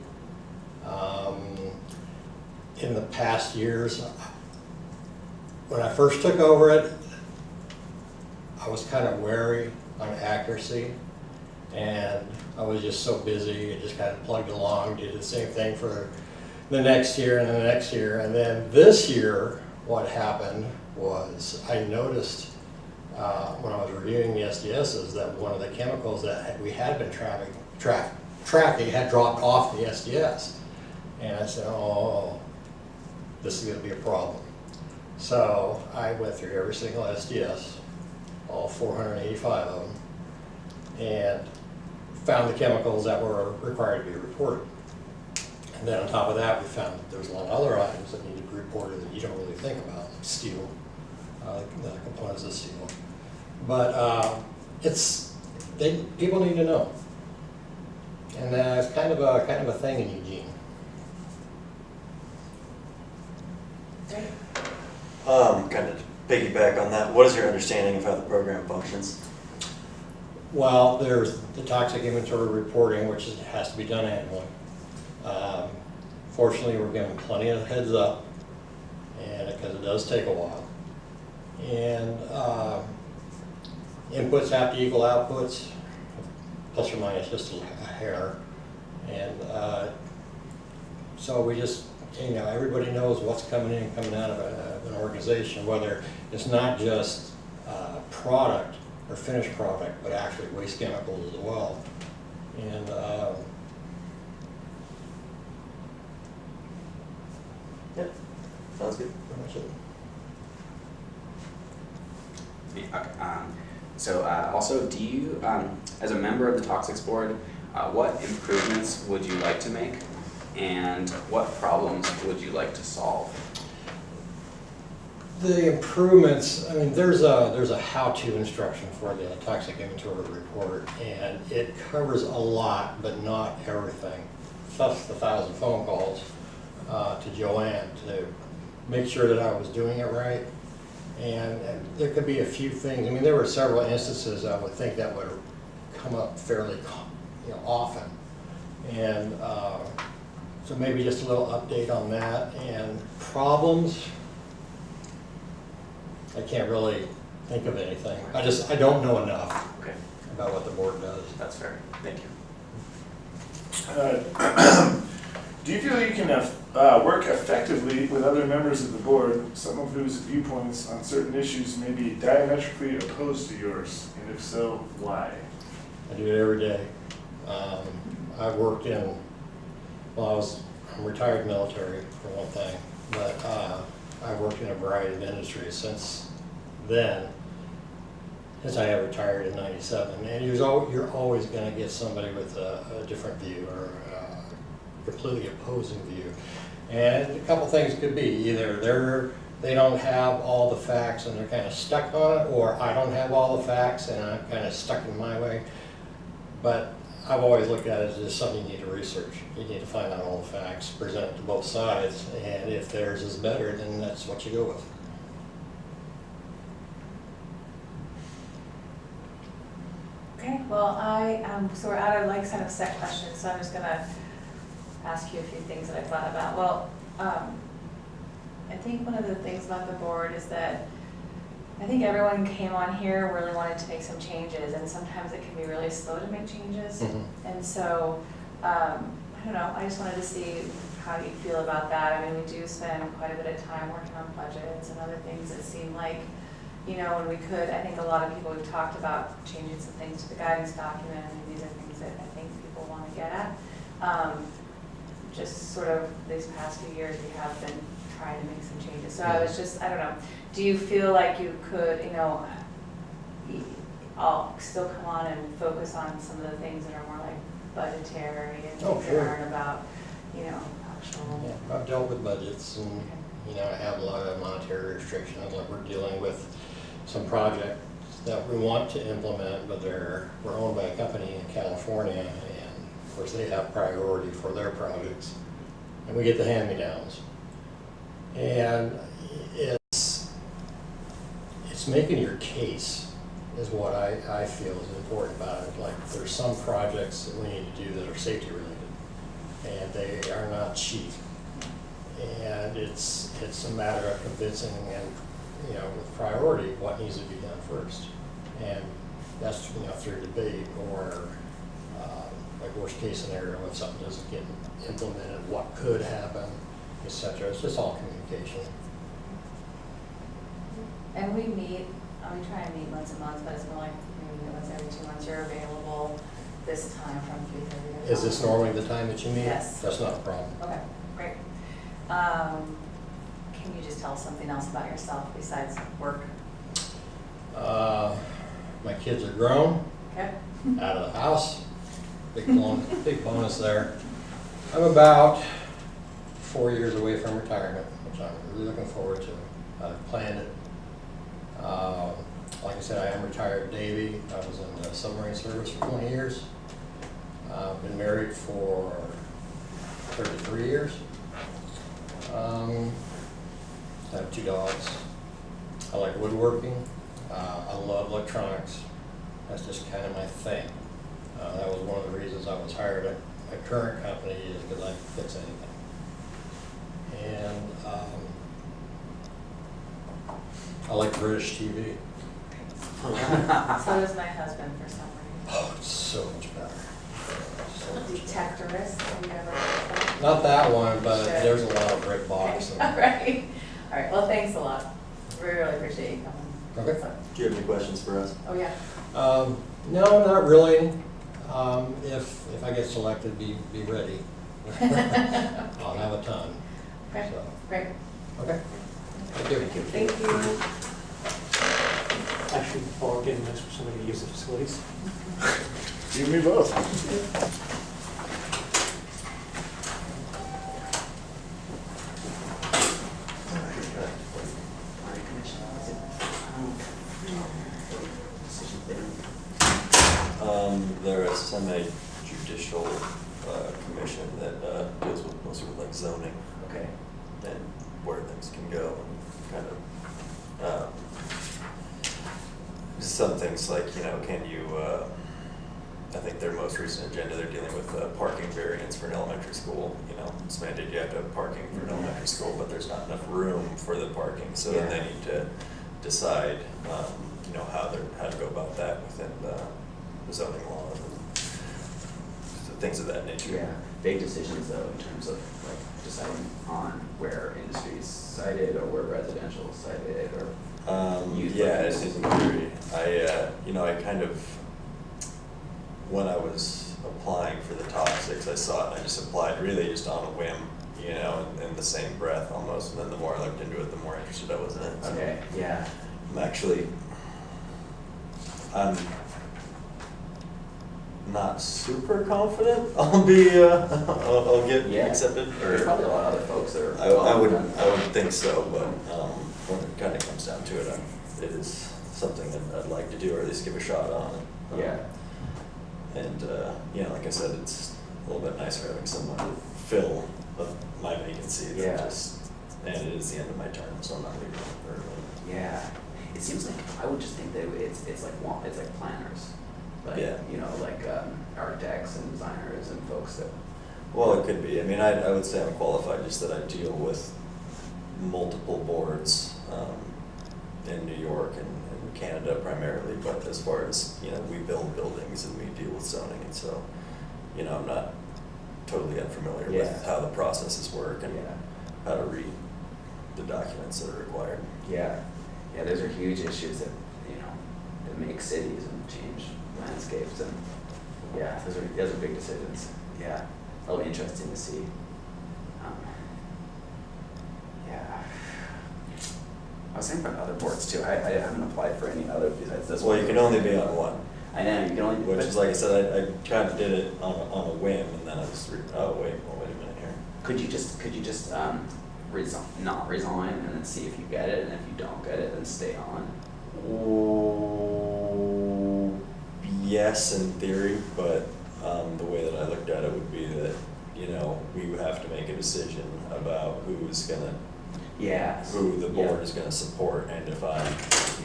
In the past years, when I first took over it, I was kind of wary on accuracy, and I was just so busy and just kind of plugged along, did the same thing for the next year and the next year. And then this year, what happened was I noticed when I was reviewing the SDSs that one of the chemicals that we had been tracking had dropped off the SDS. And I said, oh, this is going to be a problem. So I went through every single SDS, all 485 of them, and found the chemicals that were required to be reported. And then on top of that, we found that there's a lot of other items that need to be reported that you don't really think about, like steel, the components of steel. But people need to know. And it's kind of a thing in Eugene. Kind of piggyback on that, what is your understanding of how the program functions? Well, there's the toxic inventory reporting, which has to be done annually. Fortunately, we're given plenty of heads up, and because it does take a while. And inputs have to equal outputs, plus or minus just a hair. And so we just, everybody knows what's coming in and coming out of an organization, whether it's not just product or finished product, but actually waste chemicals as well. And Yeah, sounds good. pretty much it. Okay. So also, do you, as a member of the Toxics Board, what improvements would you like to make, and what problems would you like to solve? The improvements, I mean, there's a how-to instruction for the toxic inventory report, and it covers a lot, but not everything. Plus the 1,000 phone calls to Joanne to make sure that I was doing it right. And there could be a few things. I mean, there were several instances I would think that would come up fairly often. And so maybe just a little update on that. And problems, I can't really think of anything. I don't know enough Okay, about what the board does. that's fair. Thank you. Do you feel you can work effectively with other members of the board, some of whose viewpoints on certain issues may be diametrically opposed to yours? And if so, why? I do it every day. I've worked in, I'm retired military for one thing, but I've worked in a variety of industries since then, since I have retired in '97. And you're always going to get somebody with a different view or completely opposing view. And a couple things could be, either they don't have all the facts and they're kind of stuck on it, or I don't have all the facts and I'm kind of stuck in my way. But I've always looked at it as just something you need to research. You need to find out all the facts, present it to both sides, and if theirs is better, then that's what you go with. Okay, well, so we're out of like kind of set questions, so I'm just gonna ask you a few things that I thought about. Well, I think one of the things about the board is that I think everyone came on here really wanted to make some changes, and sometimes it can be really slow to make changes. And so, I don't know, I just wanted to see how you feel about that. I mean, we do spend quite a bit of time working on budgets and other things that seem like, you know, when we could, I think a lot of people, we've talked about changing some things to the guidance document, and these are things that I think people want to get at. Just sort of these past few years, we have been trying to make some changes. So I was just, I don't know, do you feel like you could, you know, I'll still come on and focus on some of the things that are more like budgetary and things that aren't about, you know, actual. Yeah, I've dealt with budgets, and you know, I have a lot of monetary restrictions. Like, we're dealing with some projects that we want to implement, but we're owned by a company in California, and of course they have priority for their projects, and we get the hand-me-downs. And it's making your case is what I feel is important about it. Like, there's some projects that we need to do that are safety related, and they are not cheap. And it's a matter of convincing and, you know, with priority, what needs to be done first. And that's, you know, through debate or like worst case scenario, if something doesn't get implemented, what could happen, etc. It's just all communication. And we meet, we try and meet once a month, but it's more like maybe once every 2 months. You're available this time from 3:30 to Is this normally the time that you meet? Yes. That's not a problem. Okay, great. Can you just tell us something else about yourself besides work? My kids are grown, Okay. out of the house. Big bonus there. I'm about 4 years away from retirement, which I'm really looking forward to. I've planned it. Like I said, I am retired Navy. I was in the submarine service for 20 years. I've been married for 33 years. I have 2 dogs. I like woodworking. I love electronics. That's just kind of my thing. That was one of the reasons I was hired at my current company, is because I can fix anything. And I like British TV. So does my husband for some reason. Oh, it's so much better. So much better. Detectorist, have you ever? Not that one, but Sure. there's a lot of red box. All right. All right, well, thanks a lot. We really appreciate you coming. Okay. So- Do you have any questions for us? Oh, yeah. No, not really. If I get selected, be ready. I'll have a ton. Okay, So, great. okay. Thank you. Thank you. Actually, before getting next for somebody to use the facilities. You and me both. They're a semi-judicial commission that deals with mostly with like zoning Okay. and where things can go, and kind of some things like, you know, can you, I think their most recent agenda, they're dealing with parking variance for an elementary school. You know, it's mandated you have to have parking for an elementary school, but there's not enough room for the parking, so then they need to decide, you know, how to go about that within the zoning laws and things of that nature. Yeah, big decisions though in terms of like deciding on where industry is sited or where residential is sited or. Yeah, it isn't very, you know, I kind of, when I was applying for the toxics, I saw it and I just applied really just on a whim, you know, in the same breath almost, and then the more I looked into it, the more interested I was in it. So Okay, yeah. I'm actually, not super confident I'll get Yeah. accepted. There's probably a lot of other folks that are. I would think so, but when it kind of comes down to it, it is something that I'd like to do, or at least give a shot on. Yeah. And, like I said, it's a little bit nicer having someone to fill my vacancy than Yeah. and it is the end of my term, so I'm not leaving early. Yeah, it seems like, I would just think that it's like planners. Like, Yeah. like architects and designers and folks that. Well, it could be. I mean, I would say I'm qualified, just that I deal with multiple boards in New York and Canada primarily, but as far as, we build buildings and we deal with zoning, and so, I'm not totally unfamiliar with Yeah. how the processes work and Yeah. how to read the documents that are required. Yeah, yeah, those are huge issues that, that make cities and change landscapes and, yeah, those are big decisions. Yeah, that'll be interesting to see. Yeah. I was thinking about other boards too. I haven't applied for any other besides this one. Well, you can only be on one, I know, you can only. which is, like I said, I kind of did it on a whim, and then I was, wait a minute here. Could you just not resign and then see if you get it, and if you don't get it, then stay on? Oh, yes, in theory, but the way that I looked at it would be that, we would have to make a decision about who the board is gonna support, and if I'm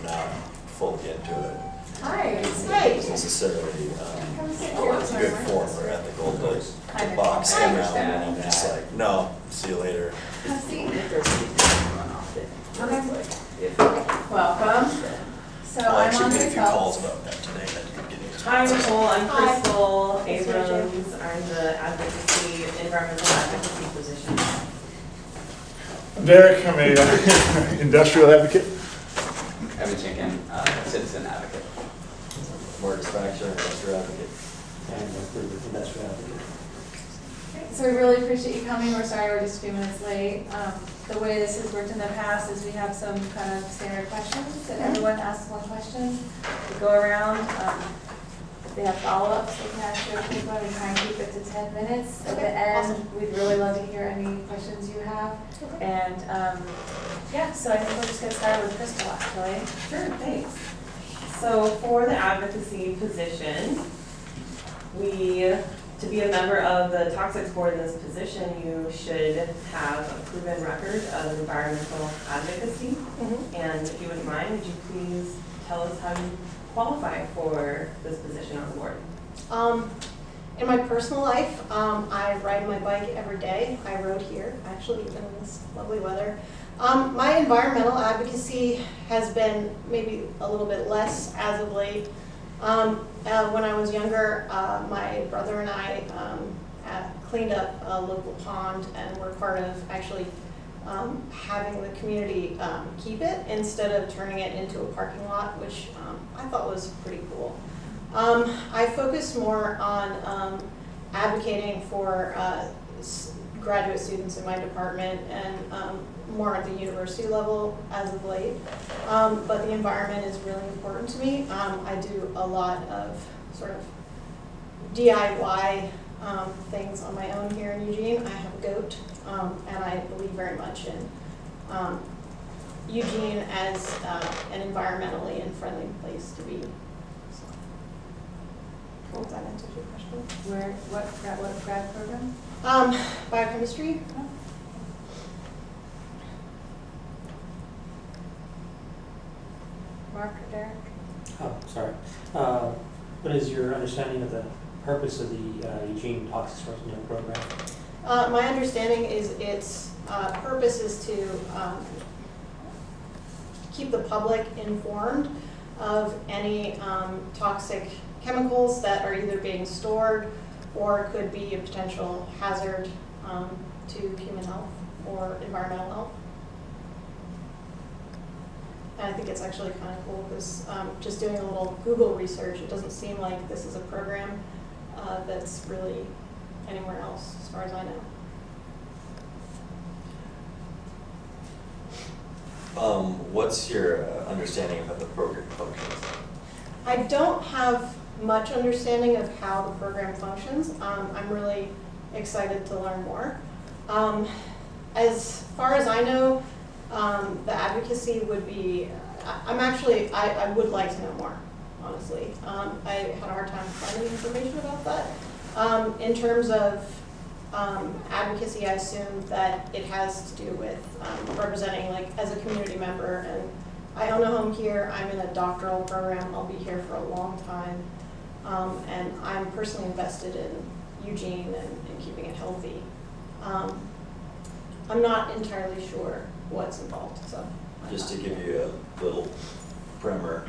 not fully into it, Hi, it's hey. not necessarily Come sit good here. form or ethical to box I them out, understand and I'm just that. like, no, see you later. Have a seat. If there's anything going on, then Okay. it's like, if. Welcome. So I I'm actually on made a the few calls about that today, that didn't get any Hi, responses. Nicole, I'm Hi. Crystal Nice to meet you. Abrams, I'm the environmental advocacy position. Derek, I'm a industrial advocate. Evan Chicken, citizen advocate. Mortgage factor, industrial advocate. And the industrial advocate. So we really appreciate you coming. We're sorry we're just a few minutes late. The way this has worked in the past is we have some kind of standard questions that everyone asks one question. We go around. If they have follow-ups, they can ask you a quick one. We try and keep it to 10 minutes. At the end, we'd really love to hear any questions you have. And so I think we'll just get started with Crystal actually. Sure, thanks. So for the advocacy position, to be a member of the Toxics Board in this position, you should have a proven record of environmental advocacy. And if you wouldn't mind, would you please tell us how you qualify for this position on the board? In my personal life, I ride my bike every day. I rode here, actually, even in this lovely weather. My environmental advocacy has been maybe a little bit less as of late. When I was younger, my brother and I cleaned up a local pond and were part of actually having the community keep it instead of turning it into a parking lot, which I thought was pretty cool. I focus more on advocating for graduate students in my department and more at the university level as of late. But the environment is really important to me. I do a lot of sort of DIY things on my own here in Eugene. I have a goat, and I believe very much in Eugene as an environmentally and friendly place to be. So, hope that answers your question. What grad program? Biochemistry. Mark or Derek? Oh, sorry. What is your understanding of the purpose of the Eugene Toxics Program? My understanding is its purpose is to keep the public informed of any toxic chemicals that are either being stored or could be a potential hazard to human health or environmental health. And I think it's actually kind of cool because just doing a little Google research, it doesn't seem like this is a program that's really anywhere else, as far as I know. What's your understanding of how the program functions? I don't have much understanding of how the program functions. I'm really excited to learn more. As far as I know, the advocacy would be, I would like to know more, honestly. I had a hard time finding information about that. In terms of advocacy, I assume that it has to do with representing, like, as a community member. And I own a home here. I'm in a doctoral program. I'll be here for a long time. And I'm personally invested in Eugene and keeping it healthy. I'm not entirely sure what's involved, so. Just to give you a little primer,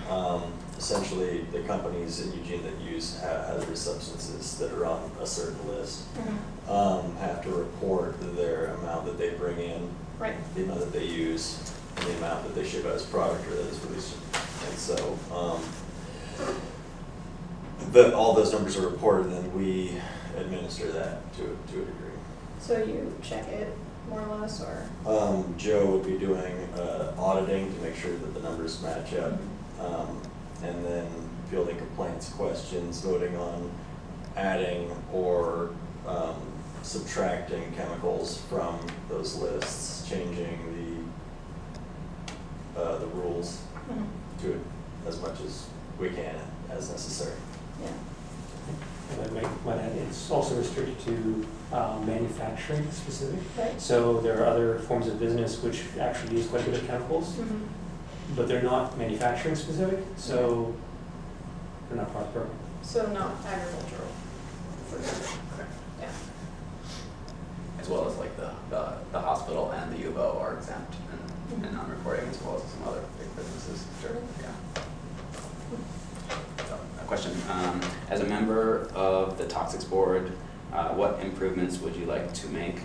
essentially the companies in Eugene that use hazardous substances that are on a certain list have to report their amount that they bring in, Right. the amount that they use, and the amount that they ship out as product or that is released. And so all those numbers are reported, and then we administer that to a degree. So you check it more or less, or? Joe would be doing auditing to make sure that the numbers match up, and then fielding complaints, questions, voting on adding or subtracting chemicals from those lists, changing the rules to it as much as we can as necessary. Yeah. And I might add, it's also restricted to manufacturing specific. Right. So there are other forms of business which actually use quite a bit of chemicals, but they're not manufacturing specific, so they're not part of the program. So not agricultural. Yeah. As well as like the hospital and the UVO are exempt and non-reporting, as well as some other big businesses. Sure. Yeah. So, a question, as a member of the Toxics Board, what improvements would you like to make,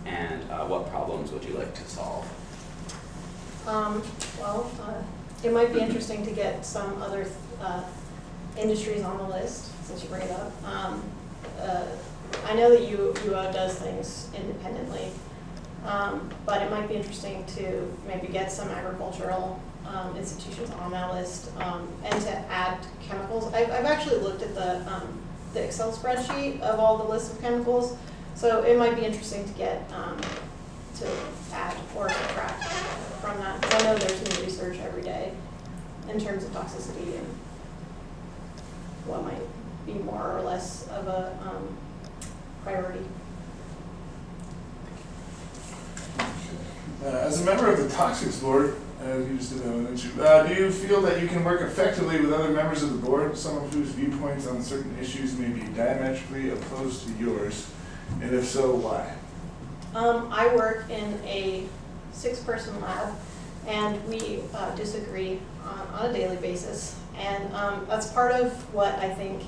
and what problems would you like to solve? It might be interesting to get some other industries on the list, since you bring it up. I know that UO does things independently, but it might be interesting to maybe get some agricultural institutions on that list, and to add chemicals. I've actually looked at the Excel spreadsheet of all the lists of chemicals, so it might be interesting to get to add or subtract from that. 'Cause I know there's new research every day in terms of toxicity and what might be more or less of a priority. As a member of the Toxics Board, as you just did do you feel that you can work effectively with other members of the board, some of whose viewpoints on certain issues may be diametrically opposed to yours? And if so, why? I work in a 6-person lab, and we disagree on a daily basis. And that's part of what I think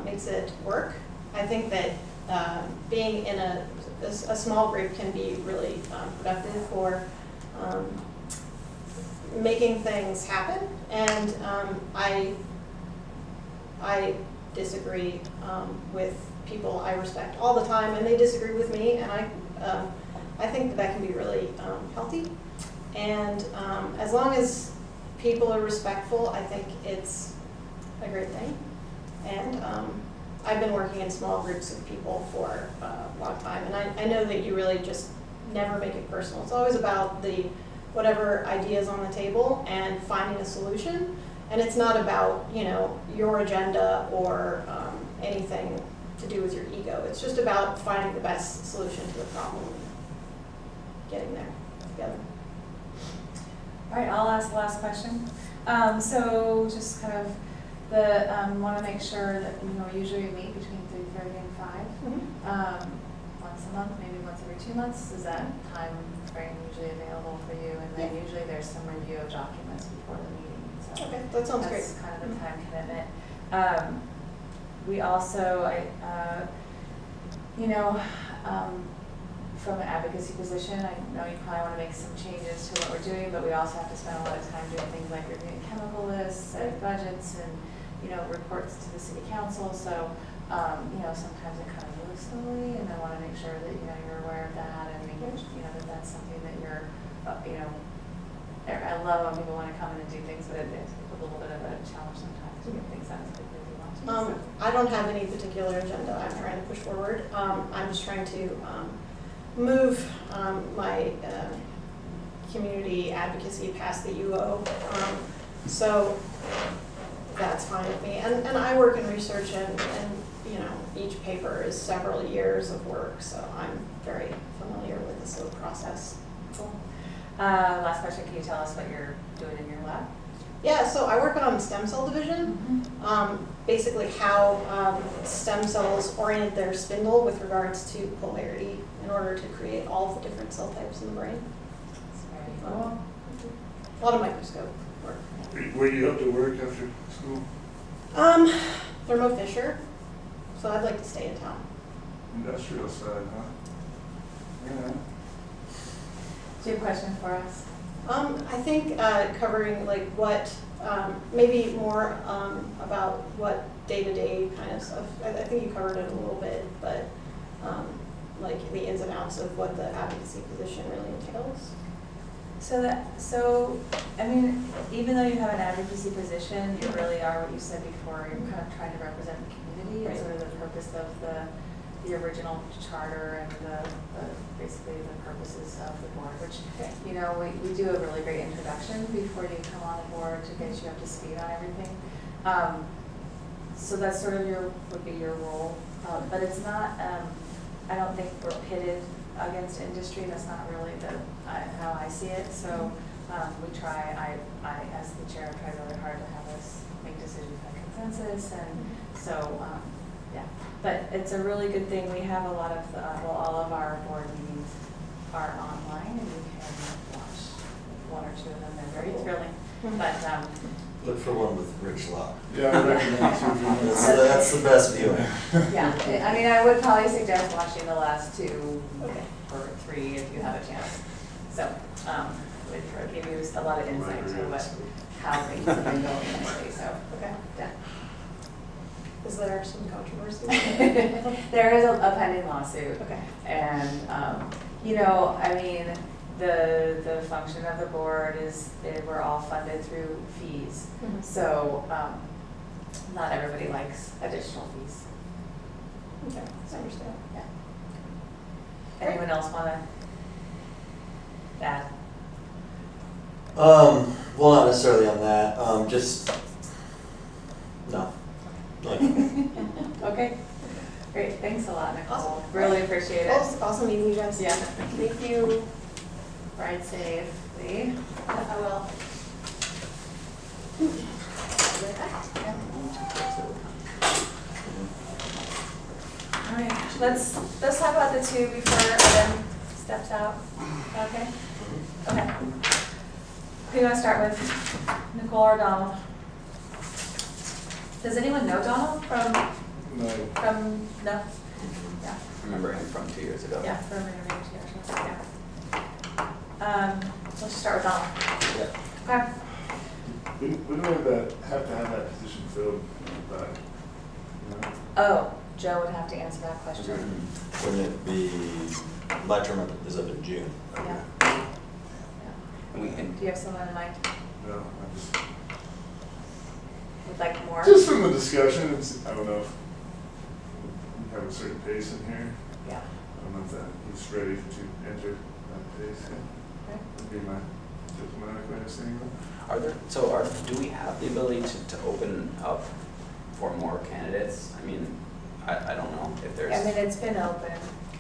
makes it work. I think that being in a small group can be really productive for making things happen. And I disagree with people I respect all the time, and they disagree with me, and I think that can be really healthy. And as long as people are respectful, I think it's a great thing. And I've been working in small groups of people for a long time, and I know that you really just never make it personal. It's always about whatever ideas on the table and finding a solution. And it's not about, your agenda or anything to do with your ego. It's just about finding the best solution to the problem and getting there together. All right, I'll ask the last question. So just kind of want to make sure that, usually we meet between 3:30 and 5. Once a month, maybe once every 2 months. Is that time frame usually available for you? And then usually there's some review of documents before the meeting. So Okay, that sounds great. that's kind of the time commitment. We also, from an advocacy position, I know you probably want to make some changes to what we're doing, but we also have to spend a lot of time doing things like reviewing chemical lists, setting budgets, and, reports to the city council. So, sometimes it kind of moves slowly, and I want to make sure that, you're aware of that, and making, that that's something that you're, I love when people want to come in and do things, but it's a little bit of a challenge sometimes to get things done as quickly as you want. I don't have any particular agenda I'm trying to push forward. I'm just trying to move my community advocacy past the UO. So that's fine with me. And I work in research, and you know, each paper is several years of work, so I'm very familiar with the SOAP process. Cool. Last question, can you tell us what you're doing in your lab? Yeah, so I work on stem cell division. Basically how stem cells orient their spindle with regards to polarity in order to create all of the different cell types in the brain. It's very cool. A lot of microscope work. Where do you have to work after school? Thermo Fisher, so I'd like to stay in town. Industrial side, huh? Yeah. Do you have a question for us? I think covering like what, maybe more about what day-to-day kind of stuff. I think you covered it a little bit, but like the ins and outs of what the advocacy position really entails. So, I mean, even though you have an advocacy position, you really are what you said before, you're kind of trying to represent the community, and Right. sort of the purpose of the original charter and basically the purposes of the board, which, you know, we do a really great introduction before you come on board to get you up to speed on everything. So that's sort of would be your role, but it's not, I don't think we're pitted against industry. That's not really how I see it. So we try, I as the chair try really hard to have us make decisions by consensus, and so yeah. But it's a really good thing. We have a lot of all of our board meetings are online, and you can watch one or two of them. They're very thrilling. But Look for one with Rich Lock. Yeah, I recognize you. That's the best viewing. yeah, I mean, I would probably suggest watching the last two or three if you have a chance. So would give you a lot of insight to how things have been going lately. So Okay. yeah. Is there some controversy? There is a pending lawsuit. Okay. And, you know, I mean, the function of the board is we're all funded through fees. Mhm. So not everybody likes additional fees. Okay, I understand. Yeah. Anyone else want to add? Well, not necessarily on that. Just no. Okay. Great. Thanks a lot, Nicole. Awesome. Really appreciate Well, it. it's awesome meeting you guys. Yeah. Thank you. Ride safely. I will. All right, let's talk about the two before Adam steps out. Okay? Okay. Who do you want to start with? Nicole or Donald? Does anyone know Donald from, no? Yeah, Remember him from 2 years ago? yeah, from interviews, yeah. Let's just start with Donald. Yeah. Okay. Wouldn't have to have that position filled by, you know? Oh, Joe would have to answer that question. Mhm. Wouldn't it be, my term is up in June. Yeah. And we can, Do you have someone in mind? No, I just. Would like more? Just from the discussion, I don't know if we have a certain pace in here. Yeah. I don't know if that he's ready to enter that pace. Okay. Would be my diplomatic way of saying that. do we have the ability to open up for more candidates? I mean, I don't know if there's. I mean, it's been open.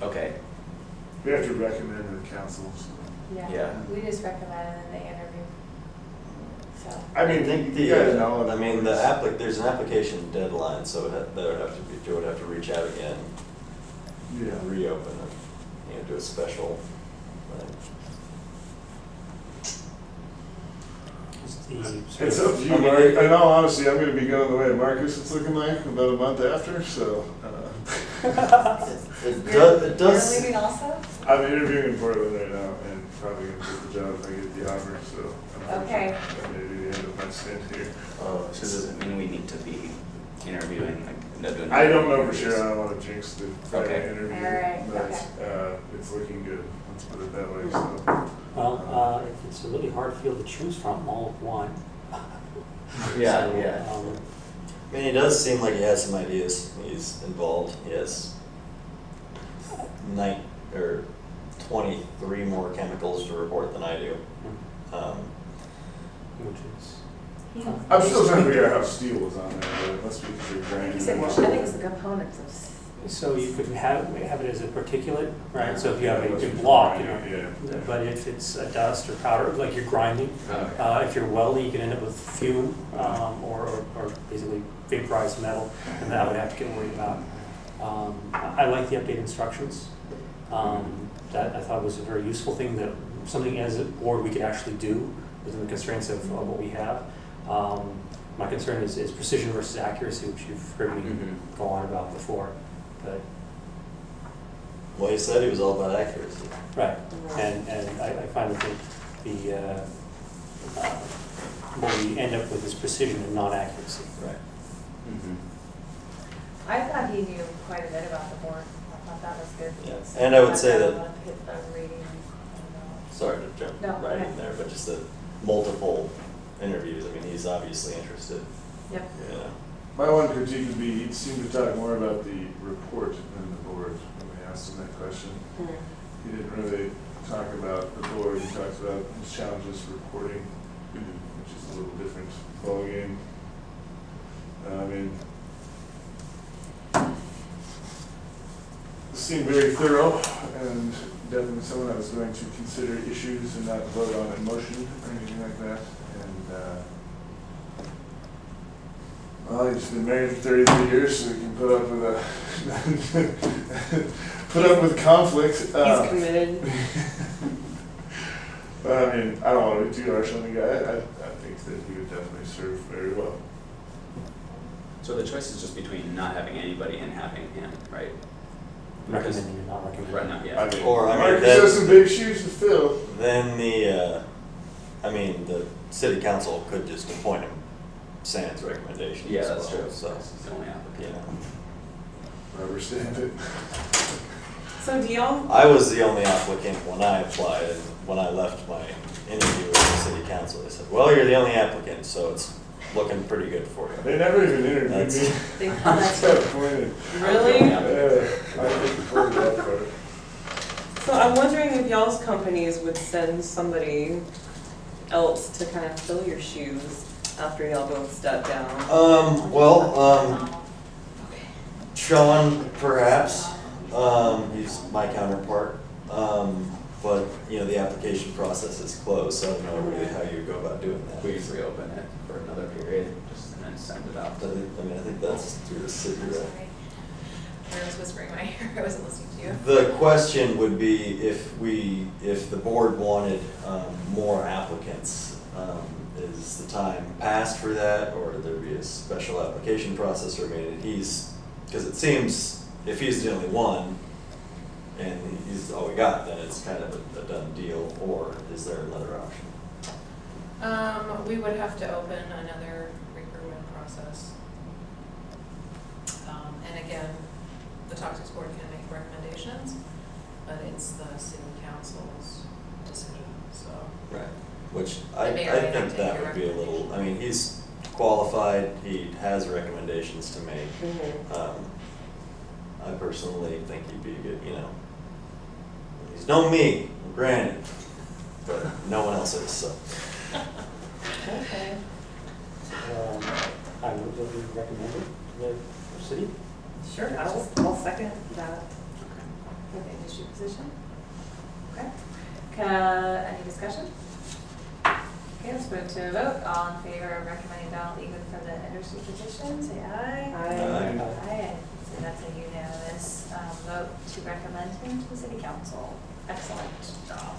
Okay, We have to recommend to the council, so. Yeah. We just recommend and then they interview. So. I mean, you guys know. I mean, there's an application deadline, so Joe would have to reach out again, Yeah. reopen it, do a special thing. It's up to you, Mark. In all honesty, I'm gonna be going the way of Marcus, it's looking like, about a month after, so. It does. You're leaving also? I'm interviewing in Portland right now and probably gonna get the job if I get the offer, so. Okay. That may be the end of my stint here. so does it mean we need to be interviewing, like, doing? I don't know for sure, I don't wanna jinx the Friday Okay. interview. All right, But, it's looking good, let's put it that way, so. Well, it's a really hard field to choose from, all of one. Yeah, So, yeah. I mean, he does seem like he has some ideas. He's involved. He has 23 more chemicals to report than I do. Which is, I'm still trying to figure out how steel was on there, but it must be because you're I grinding. think it's the components of. so you could have it as a particulate, right? So if you have a big block, you know, Yeah. but if it's a dust or powder, like you're grinding, if you're welding, you can end up with fume, or basically vaporized metal, and that I would have to get worried about. I like the updated instructions. That I thought was a very useful thing, that something as a board we could actually do within the constraints of what we have. My concern is precision versus accuracy, which you've heard me go on about before. But Well, he said he was all about accuracy. right, and I find that what we end up with is precision and non-accuracy. Right. I thought he knew quite a bit about the board. I thought that was good. Yes. And I would say that- Hit the reading and, Sorry to jump No, right okay. in there, but just the multiple interviews. I mean, he's obviously interested. Yep. You know. My one critique would be, he seemed to talk more about the report than the board when we asked him that question. He didn't really talk about the board, he talked about his challenges reporting, which is a little different ballgame. I mean, seemed very thorough and definitely someone I was going to consider issues and not vote on in motion or anything like that. And, well, he's been married for 33 years, so he can put up with conflict. He's committed. But I mean, I don't want to be too harsh on the guy. I think that he would definitely serve very well. So the choice is just between not having anybody and having him, right? Recommending or not recommending. Right now, I yeah. mean, Or, I mean, Marcus that's- has some big shoes to fill. Then the city council could just appoint him sans recommendation Yeah, as that's well, true. So, He's the only you applicant. know. Rubber stamp it. So do y'all, I was the only applicant when I applied, and when I left my interview with the city council, they said, well, you're the only applicant, so it's looking pretty good for you. They never even interviewed me. That's- That's disappointed. really? Yeah, I disappointed that part. So I'm wondering if y'all's companies would send somebody else to kind of fill your shoes after y'all both step down. Sean, perhaps, he's my counterpart, but, you know, the application process is closed, so I don't know really how you go about doing that. We just reopen it for another period, just and then send it out. I think that's through the city, right? Sorry. I was whispering in my ear, I wasn't listening to you. The question would be if the board wanted more applicants, is the time passed for that, or would there be a special application process, or maybe because it seems if he's the only one and he's all we got, then it's kind of a done deal, or is there another option? We would have to open another recruitment process. And again, the Toxics Board can make recommendations, but it's the city council's decision, so. Right. Which I They may or may not think take that your would be a little, I mean, he's qualified, he has recommendations to make. I personally think he'd be a good, you know, he's no me, granted, but no one else is, so. Okay. I would recommend it to the city. Sure, I'll second that. Okay, issue position? Okay. Any discussion? Okay, let's move to a vote. All in favor of recommending Donald Egan for the industry position, say aye. Aye. Aye. So that's a unanimous vote to recommend him to the city council. Excellent job.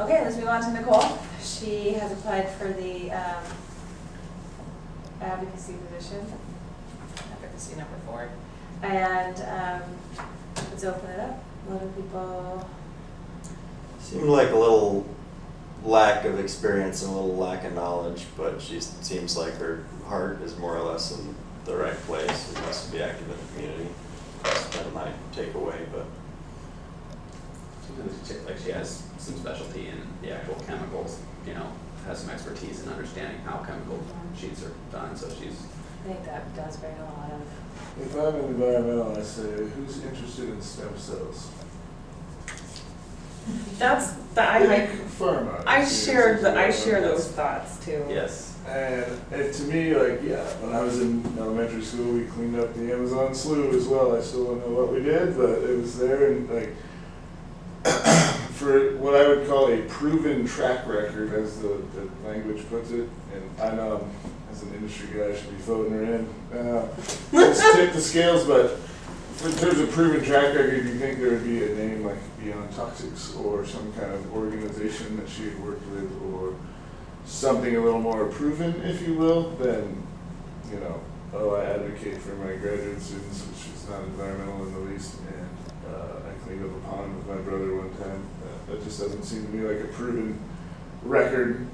Okay, let's move on to Nicole. She has applied for the advocacy position. Advocacy number 4. And let's open it up. A lot of people. Seemed like a little lack of experience and a little lack of knowledge, but she seems like her heart is more or less in the right place and wants to be active in the community. That's kind of my takeaway, but. Like she has some specialty in the actual chemicals, you know, has some expertise in understanding how chemical sheets are done, so she's I think that does bring a lot of, If I'm an environmental, I say, who's interested in stem cells? That's, Pharma. I share those thoughts too. Yes. And to me, like, yeah, when I was in elementary school, we cleaned up the Amazon slough as well. I still don't know what we did, but it was there, and like, for what I would call a proven track record, as the language puts it, and I know as an industry guy I should be voting her in, just tip the scales, but in terms of proven track record, do you think there would be a name like Beyond Toxics or some kind of organization that she had worked with, or something a little more proven, if you will, than, you know, oh, I advocate for my graduate students, which is not environmental in the least, and I cleaned up a pond with my brother one time. That just doesn't seem to me like a proven record,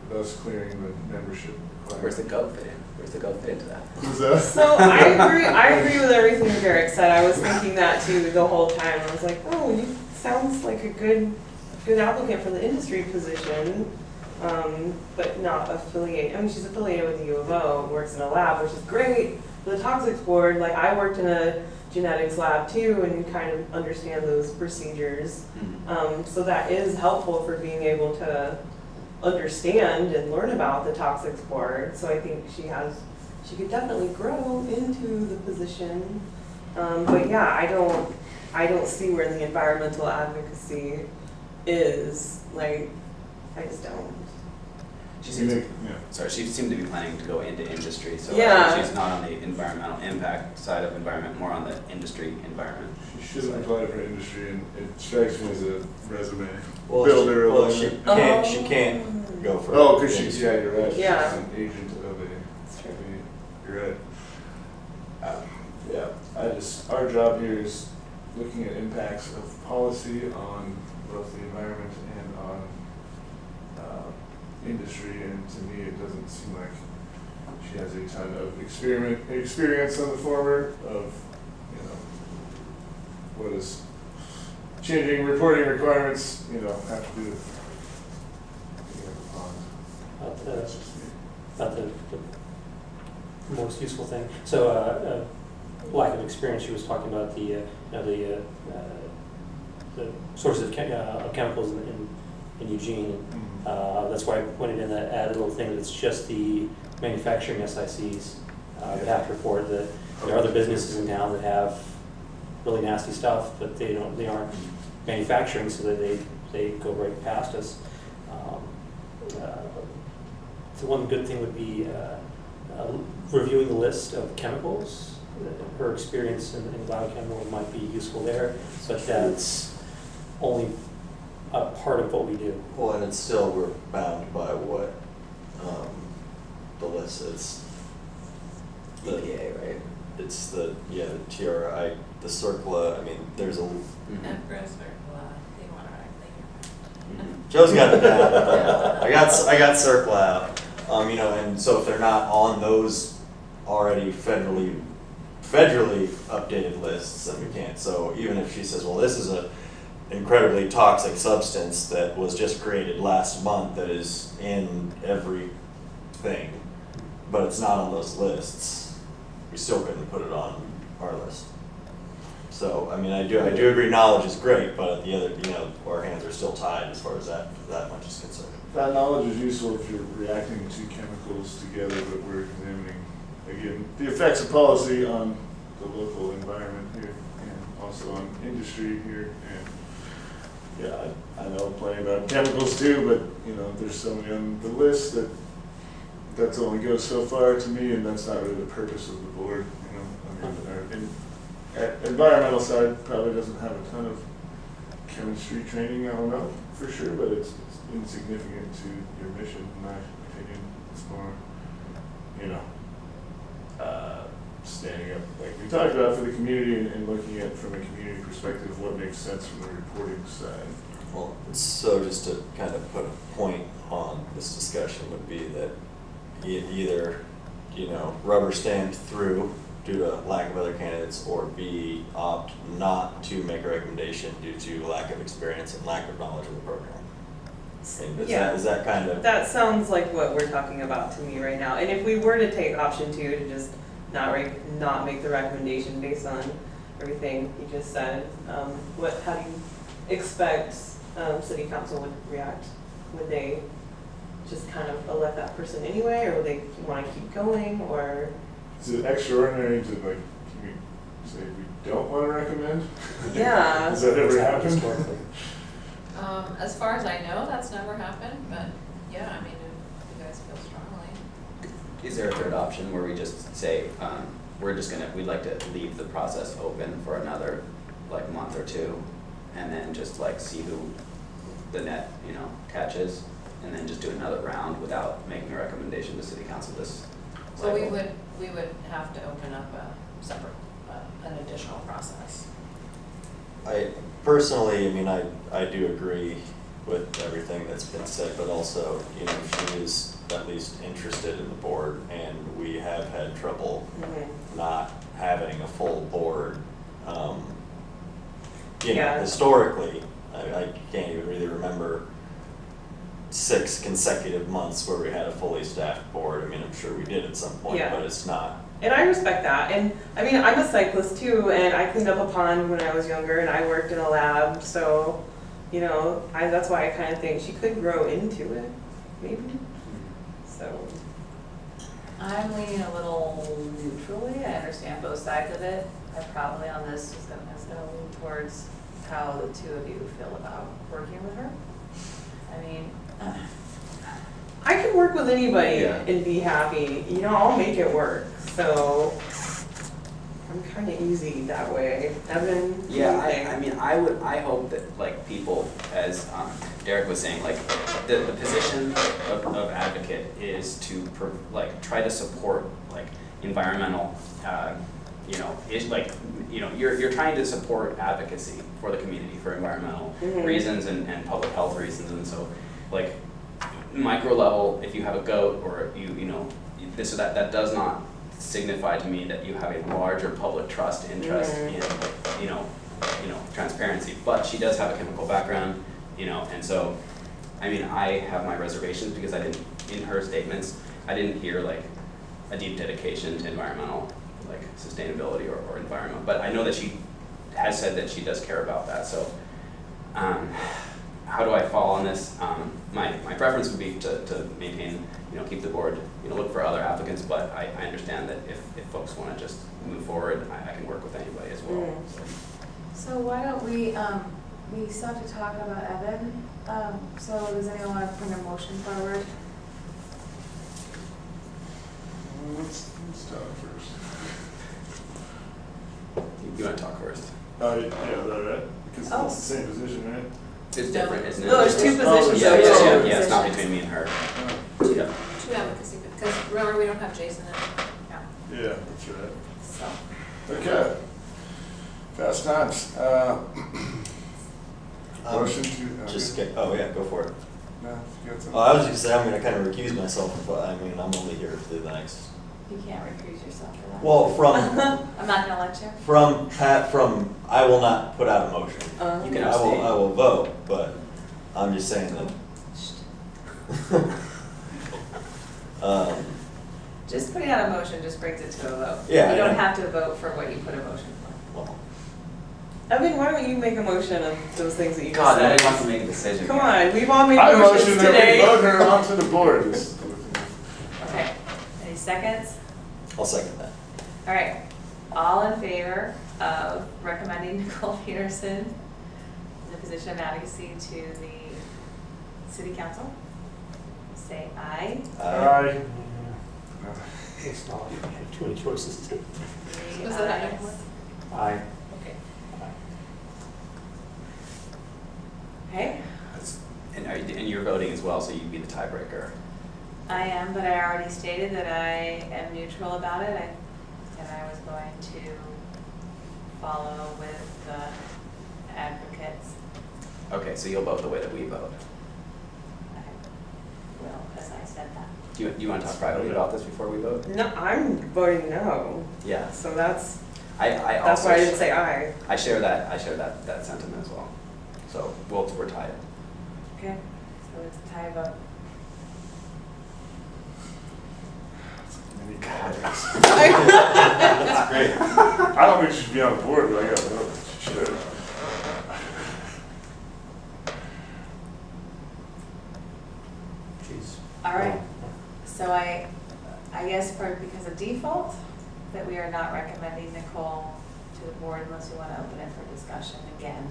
thus clearing the membership requirement. Where's the goat fit in? Where's the goat fit into that? Who's that? So I agree with everything Derek said. I was thinking that too the whole time. I was like, oh, you sounds like a good applicant for the industry position, but not affiliated. I mean, she's affiliated with the U of O and works in a lab, which is great. For the toxics board, like I worked in a genetics lab too, and you kind of understand those procedures. So that is helpful for being able to understand and learn about the toxics board. So I think she could definitely grow into the position. But yeah, I don't see where the environmental advocacy is. Like, I just don't. She seems to, Yeah. sorry, she seemed to be planning to go into industry, so I Yeah. think she's not on the environmental impact side of environment, more on the industry environment. She should have applied for industry, and it strikes me as a resume Well, builder. she can't go for. Oh, because she's, yeah, you're right. Yeah. She's an agent of That's true. You're right. Yeah, our job here is looking at impacts of policy on both the environment and on industry, and to me, it doesn't seem like she has a ton of experience on the former of, you know, what is changing reporting requirements, you know, have to do with cleaning up the pond. That's just me. About the most useful thing. So, lack of experience. She was talking about the sources of chemicals in Eugene. That's why I pointed in that added little thing that's just the manufacturing SICs. They have to report that there are other businesses in town that have really nasty stuff, but they aren't manufacturing, so that they go right past us. So one good thing would be reviewing the list of chemicals. Her experience in biochemical might be useful there, but that's only a part of what we do. Well, and it's still, we're bound by what, the list is. EPA, right? It's the TRI, the CERCLA, I mean, there's a. Empress or they want to Joe's got it down. I got CERCLA out. You know, and so if they're not on those already federally updated lists, then we can't. So even if she says, well, this is a incredibly toxic substance that was just created last month that is in everything, but it's not on those lists, we still couldn't put it on our list. So, I mean, I do agree knowledge is great, but the other, you know, our hands are still tied as far as that much is concerned. That knowledge is useful if you're reacting to chemicals together, but we're examining, again, the effects of policy on the local environment here and also on industry here. And yeah, I know plenty about chemicals too, but you know, there's so many on the list that's only goes so far to me, and that's not really the purpose of the board. You know, I mean, environmental side probably doesn't have a ton of chemistry training. I don't know for sure, but it's insignificant to your mission, in my opinion. It's more, you know, standing up, like we talked about, for the community and looking at from a community perspective what makes sense from the reporting side. Well, so just to kind of put a point on this discussion would be that either, you know, rubber stamped through due to lack of other candidates, or B, opt not to make a recommendation due to lack of experience and lack of knowledge of the program. And Yeah. is that kind of, That sounds like what we're talking about to me right now. And if we were to take option 2 to just not make the recommendation based on everything you just said, how do you expect city council would react? Would they just kind of elect that person anyway, or would they want to keep going, or? Is it extraordinary to like, can we say we don't want to recommend? Yeah. Has that ever happened? Historically. As far as I know, that's never happened, but yeah, I mean, if you guys feel strongly. Is there a third option where we just say, we'd like to leave the process open for another like month or two, and then just like see who the net, catches, and then just do another round without making a recommendation to city council this So we cycle? would have to open up a separate, an additional process. I personally, I mean, I do agree with everything that's been said, but also, she is at least interested in the board, and we have had trouble not having a full board. Yeah. Historically, I can't even really remember 6 consecutive months where we had a fully staffed board. I mean, I'm sure we did at some point, Yeah. but it's not. And I respect that. And I mean, I'm a cyclist too, and I cleaned up a pond when I was younger, and I worked in a lab, so, that's why I kind of think she could grow into it, maybe. So, I'm leaning a little neutrally. I understand both sides of it. I probably on this is gonna lean towards how the two of you feel about working with her. I mean, I could work with anybody Yeah. and be happy. I'll make it work. So, I'm kind of easy that way. Evan, what do you Yeah, think? I mean, I hope that like people, as Derek was saying, like the position of advocate is to try to support like environmental, is like, you're trying to support advocacy for the community for environmental reasons and public health reasons, and so like micro level, if you have a goat or this or that does not signify to me that you have a larger public trust interest in, transparency. But she does have a chemical background, and so, I mean, I have my reservations because in her statements, I didn't hear like a deep dedication to environmental, like sustainability or environment. But I know that she has said that she does care about that. So, how do I fall on this? My preference would be to maintain, keep the board, look for other applicants, but I understand that if folks want to just move forward, I can work with anybody as well. So why don't we still have to talk about Evan. So does anyone want to bring a motion forward? Let's talk first. You want to talk first? Yeah, is that right? Because Oh. it's the same position, right? It's different, isn't it? No, there's 2 positions. Yeah, Oh, yeah, it's not between me and her. Yeah. Two advocacy, because remember, we don't have Jason in. Yeah, that's right. so. Okay. Fast times. Motion to. Just get, oh yeah, go for it. No, you got something? I was just saying, I'm gonna kind of recuse myself, but I mean, I'm only here through the next. You can't recuse yourself for that. Well, I'm not gonna let you. from, I will not put out a motion. You can I abstain. will vote, but I'm just saying that. Just putting out a motion just brings it to a vote. Yeah, You don't I know. have to vote for what you put a motion for. Well, Evan, why don't you make a motion of those things that you just God, said? nobody wants to make a decision. Come here. on, we've all made I motions motion that we today. vote her onto the board. Okay, any seconds? I'll second that. All right, all in favor of recommending Nicole Peterson in the position of advocacy to the city council? Say aye. Aye. It's not, you have too many choices. Three Was that ayes. everyone? Aye. Okay. Okay, And you're voting as well, so you'd be the tiebreaker. I am, but I already stated that I am neutral about it, and I was going to follow with the advocates. Okay, so you'll vote the way that we vote. I will, as I said that. Do you want to talk privately about this before we vote? No, I'm voting no. Yeah. So that's I also. why I didn't say aye. I share that sentiment as well. So we're tied. Okay, So it's a tie vote. Many colleagues. That's great. I don't think she should be on the board, but I gotta vote. She should. Jeez. All right, so I guess because of default, that we are not recommending Nicole to the board unless we want to open it for discussion again.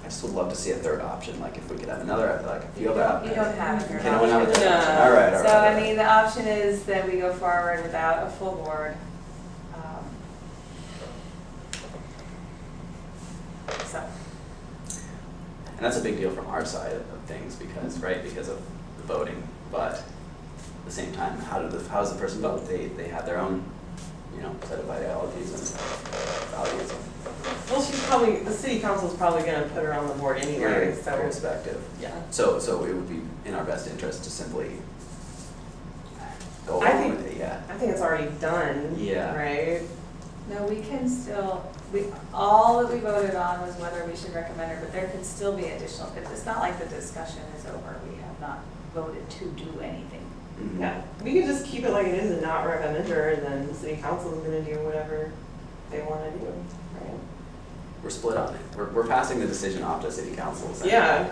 I still would love to see a third option, like if we could have another, like a few other You options. don't have a third Okay, no one have a option. third option. All right, all right. So, all I right. mean, the option is that we go forward without a full board. So, And that's a big deal from our side of things because, right, because of the voting, but at the same time, how does the person vote? They have their own, set of ideologies and values. Well, the city council's probably gonna put her on the board anyway, so. Irrespective. Yeah. So it would be in our best interest to simply go I along think- with it, yeah. I think it's already done. Yeah. Right? no, we can still, all that we voted on was whether we should recommend her, but there could still be additional, it's not like the discussion is over. We have not voted to do anything. Mhm. Yeah, we could just keep it like it is and not recommend her, and then the city council is gonna do whatever they wanna do, right? We're split on it. We're passing the decision off to city council. essentially. Yeah,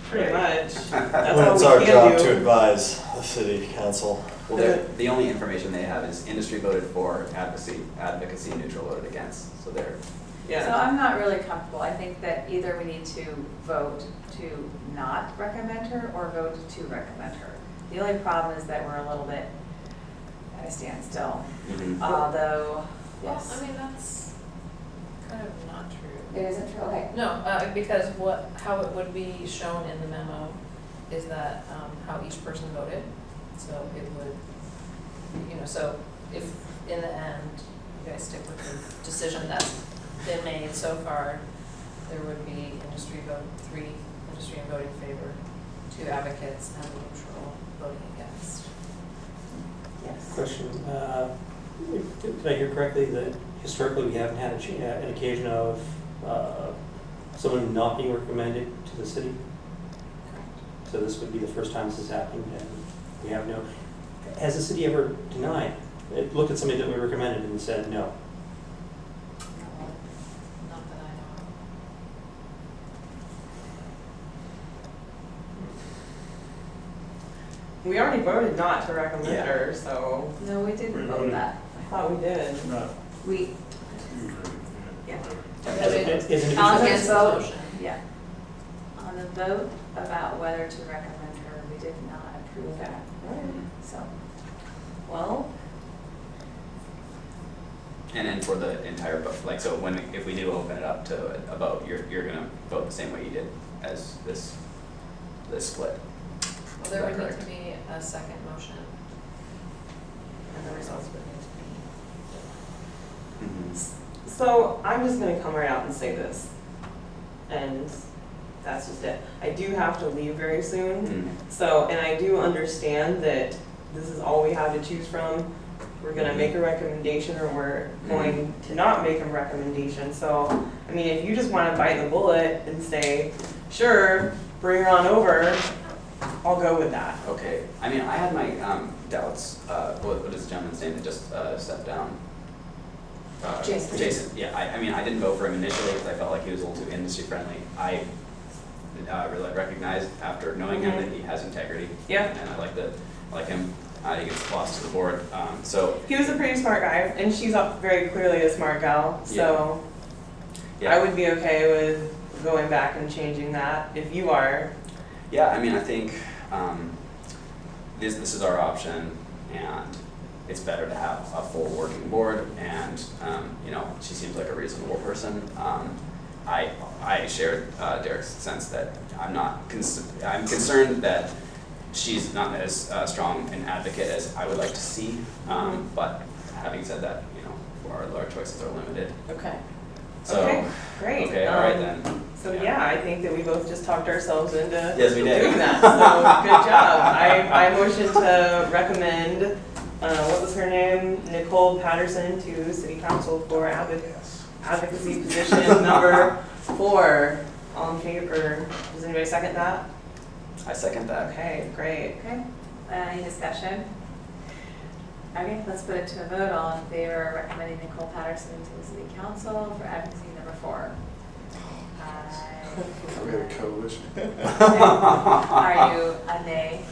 pretty much. That's When all it's we our can job do. to advise the city council. Well, the only information they have is industry voted for, advocacy neutral voted against, so they're. So Yeah, I'm not really comfortable. I think that either we need to vote to not recommend her or vote to recommend her. The only problem is that we're a little bit at a standstill, Mhm. although, Well, yes. I mean, that's kind of not true. It isn't true, okay. No, because how it would be shown in the memo is that, how each person voted. So it would, so if in the end, you guys stick with the decision that's been made so far, there would be three industry and vote in favor, 2 advocates, and neutral voting against. Yes. Question, did I hear correctly that historically we haven't had an occasion of someone not being recommended to the city? So this would be the first time this has happened, and we have no, has the city ever denied, looked at somebody that we recommended and said no? Not that I know we already voted not to recommend Yeah. her, so No, we didn't vote that. I thought we did. Not We, you, Yeah. whatever. Is it- on the Against the vote, motion. yeah. On the vote about whether to recommend her, we did not approve that, so. Well, And then for the entire vote, like, so if we do open it up to a vote, you're gonna vote the same way you did as this split. Well, there Is that would need correct? to be a second motion, and the results would need to be. Mhm. so I'm just gonna come right out and say this, and that's just it. I do have to leave very soon, Mhm. so, and I do understand that this is all we have to choose from. We're gonna make a recommendation, or we're going to not make a recommendation, so, I mean, if you just wanna bite the bullet and say, sure, bring her on over, I'll go with that. Okay, I mean, I had my doubts, what is the gentleman's name that just stepped down? Jason. Jason, yeah, I mean, I didn't vote for him initially because I felt like he was a little too industry friendly. I really recognized after knowing him that he has integrity. Yeah. And I like him, he gets lost to the board, so. He was a pretty smart guy, and she's very clearly a smart gal, so Yeah. I would be okay with going back and changing that, if you are. Yeah, I mean, I think this is our option, and it's better to have a full working board, and she seems like a reasonable person. I shared Derek's sense that I'm concerned that she's not as strong an advocate as I would like to see. But having said that, our choices are limited. Okay. So, Okay, great. okay, all right then. So yeah, I think that we both just talked ourselves into Yes, we did. doing that, so good job. I motion to recommend, what was her name? Nicole Patterson to city council for advocacy position number 4 All in favor, or does anybody second that? I second that. Okay, great. Okay, any discussion? Okay, let's put it to a vote. All in favor of recommending Nicole Patterson to the city council for advocacy number 4? We have a coalition. Are you a nay?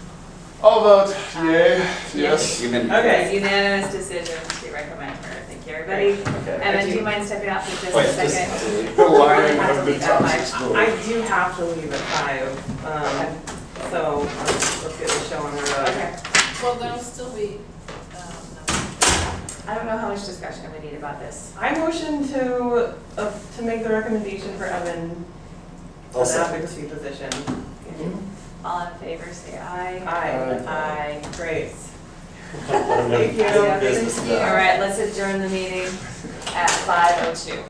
I'll vote yay, yes. You've been. Okay. Unanimous decision to recommend her. Thank you, everybody. Okay. Evan, do you mind stepping out for just Wait, a second? just- The line Have to of the leave at toxic 5. sport. I do have to leave at 5, so let's get the show on the road. Okay. Well, there'll still be, I don't know how much discussion we need about this. I motion to make the recommendation for Evan I'll for the second. advocacy position. All in favor, say aye. Aye. Aye. Great. Let them know. Thank you. Yeah, Business thank done. All right, let's adjourn the meeting at 5:02.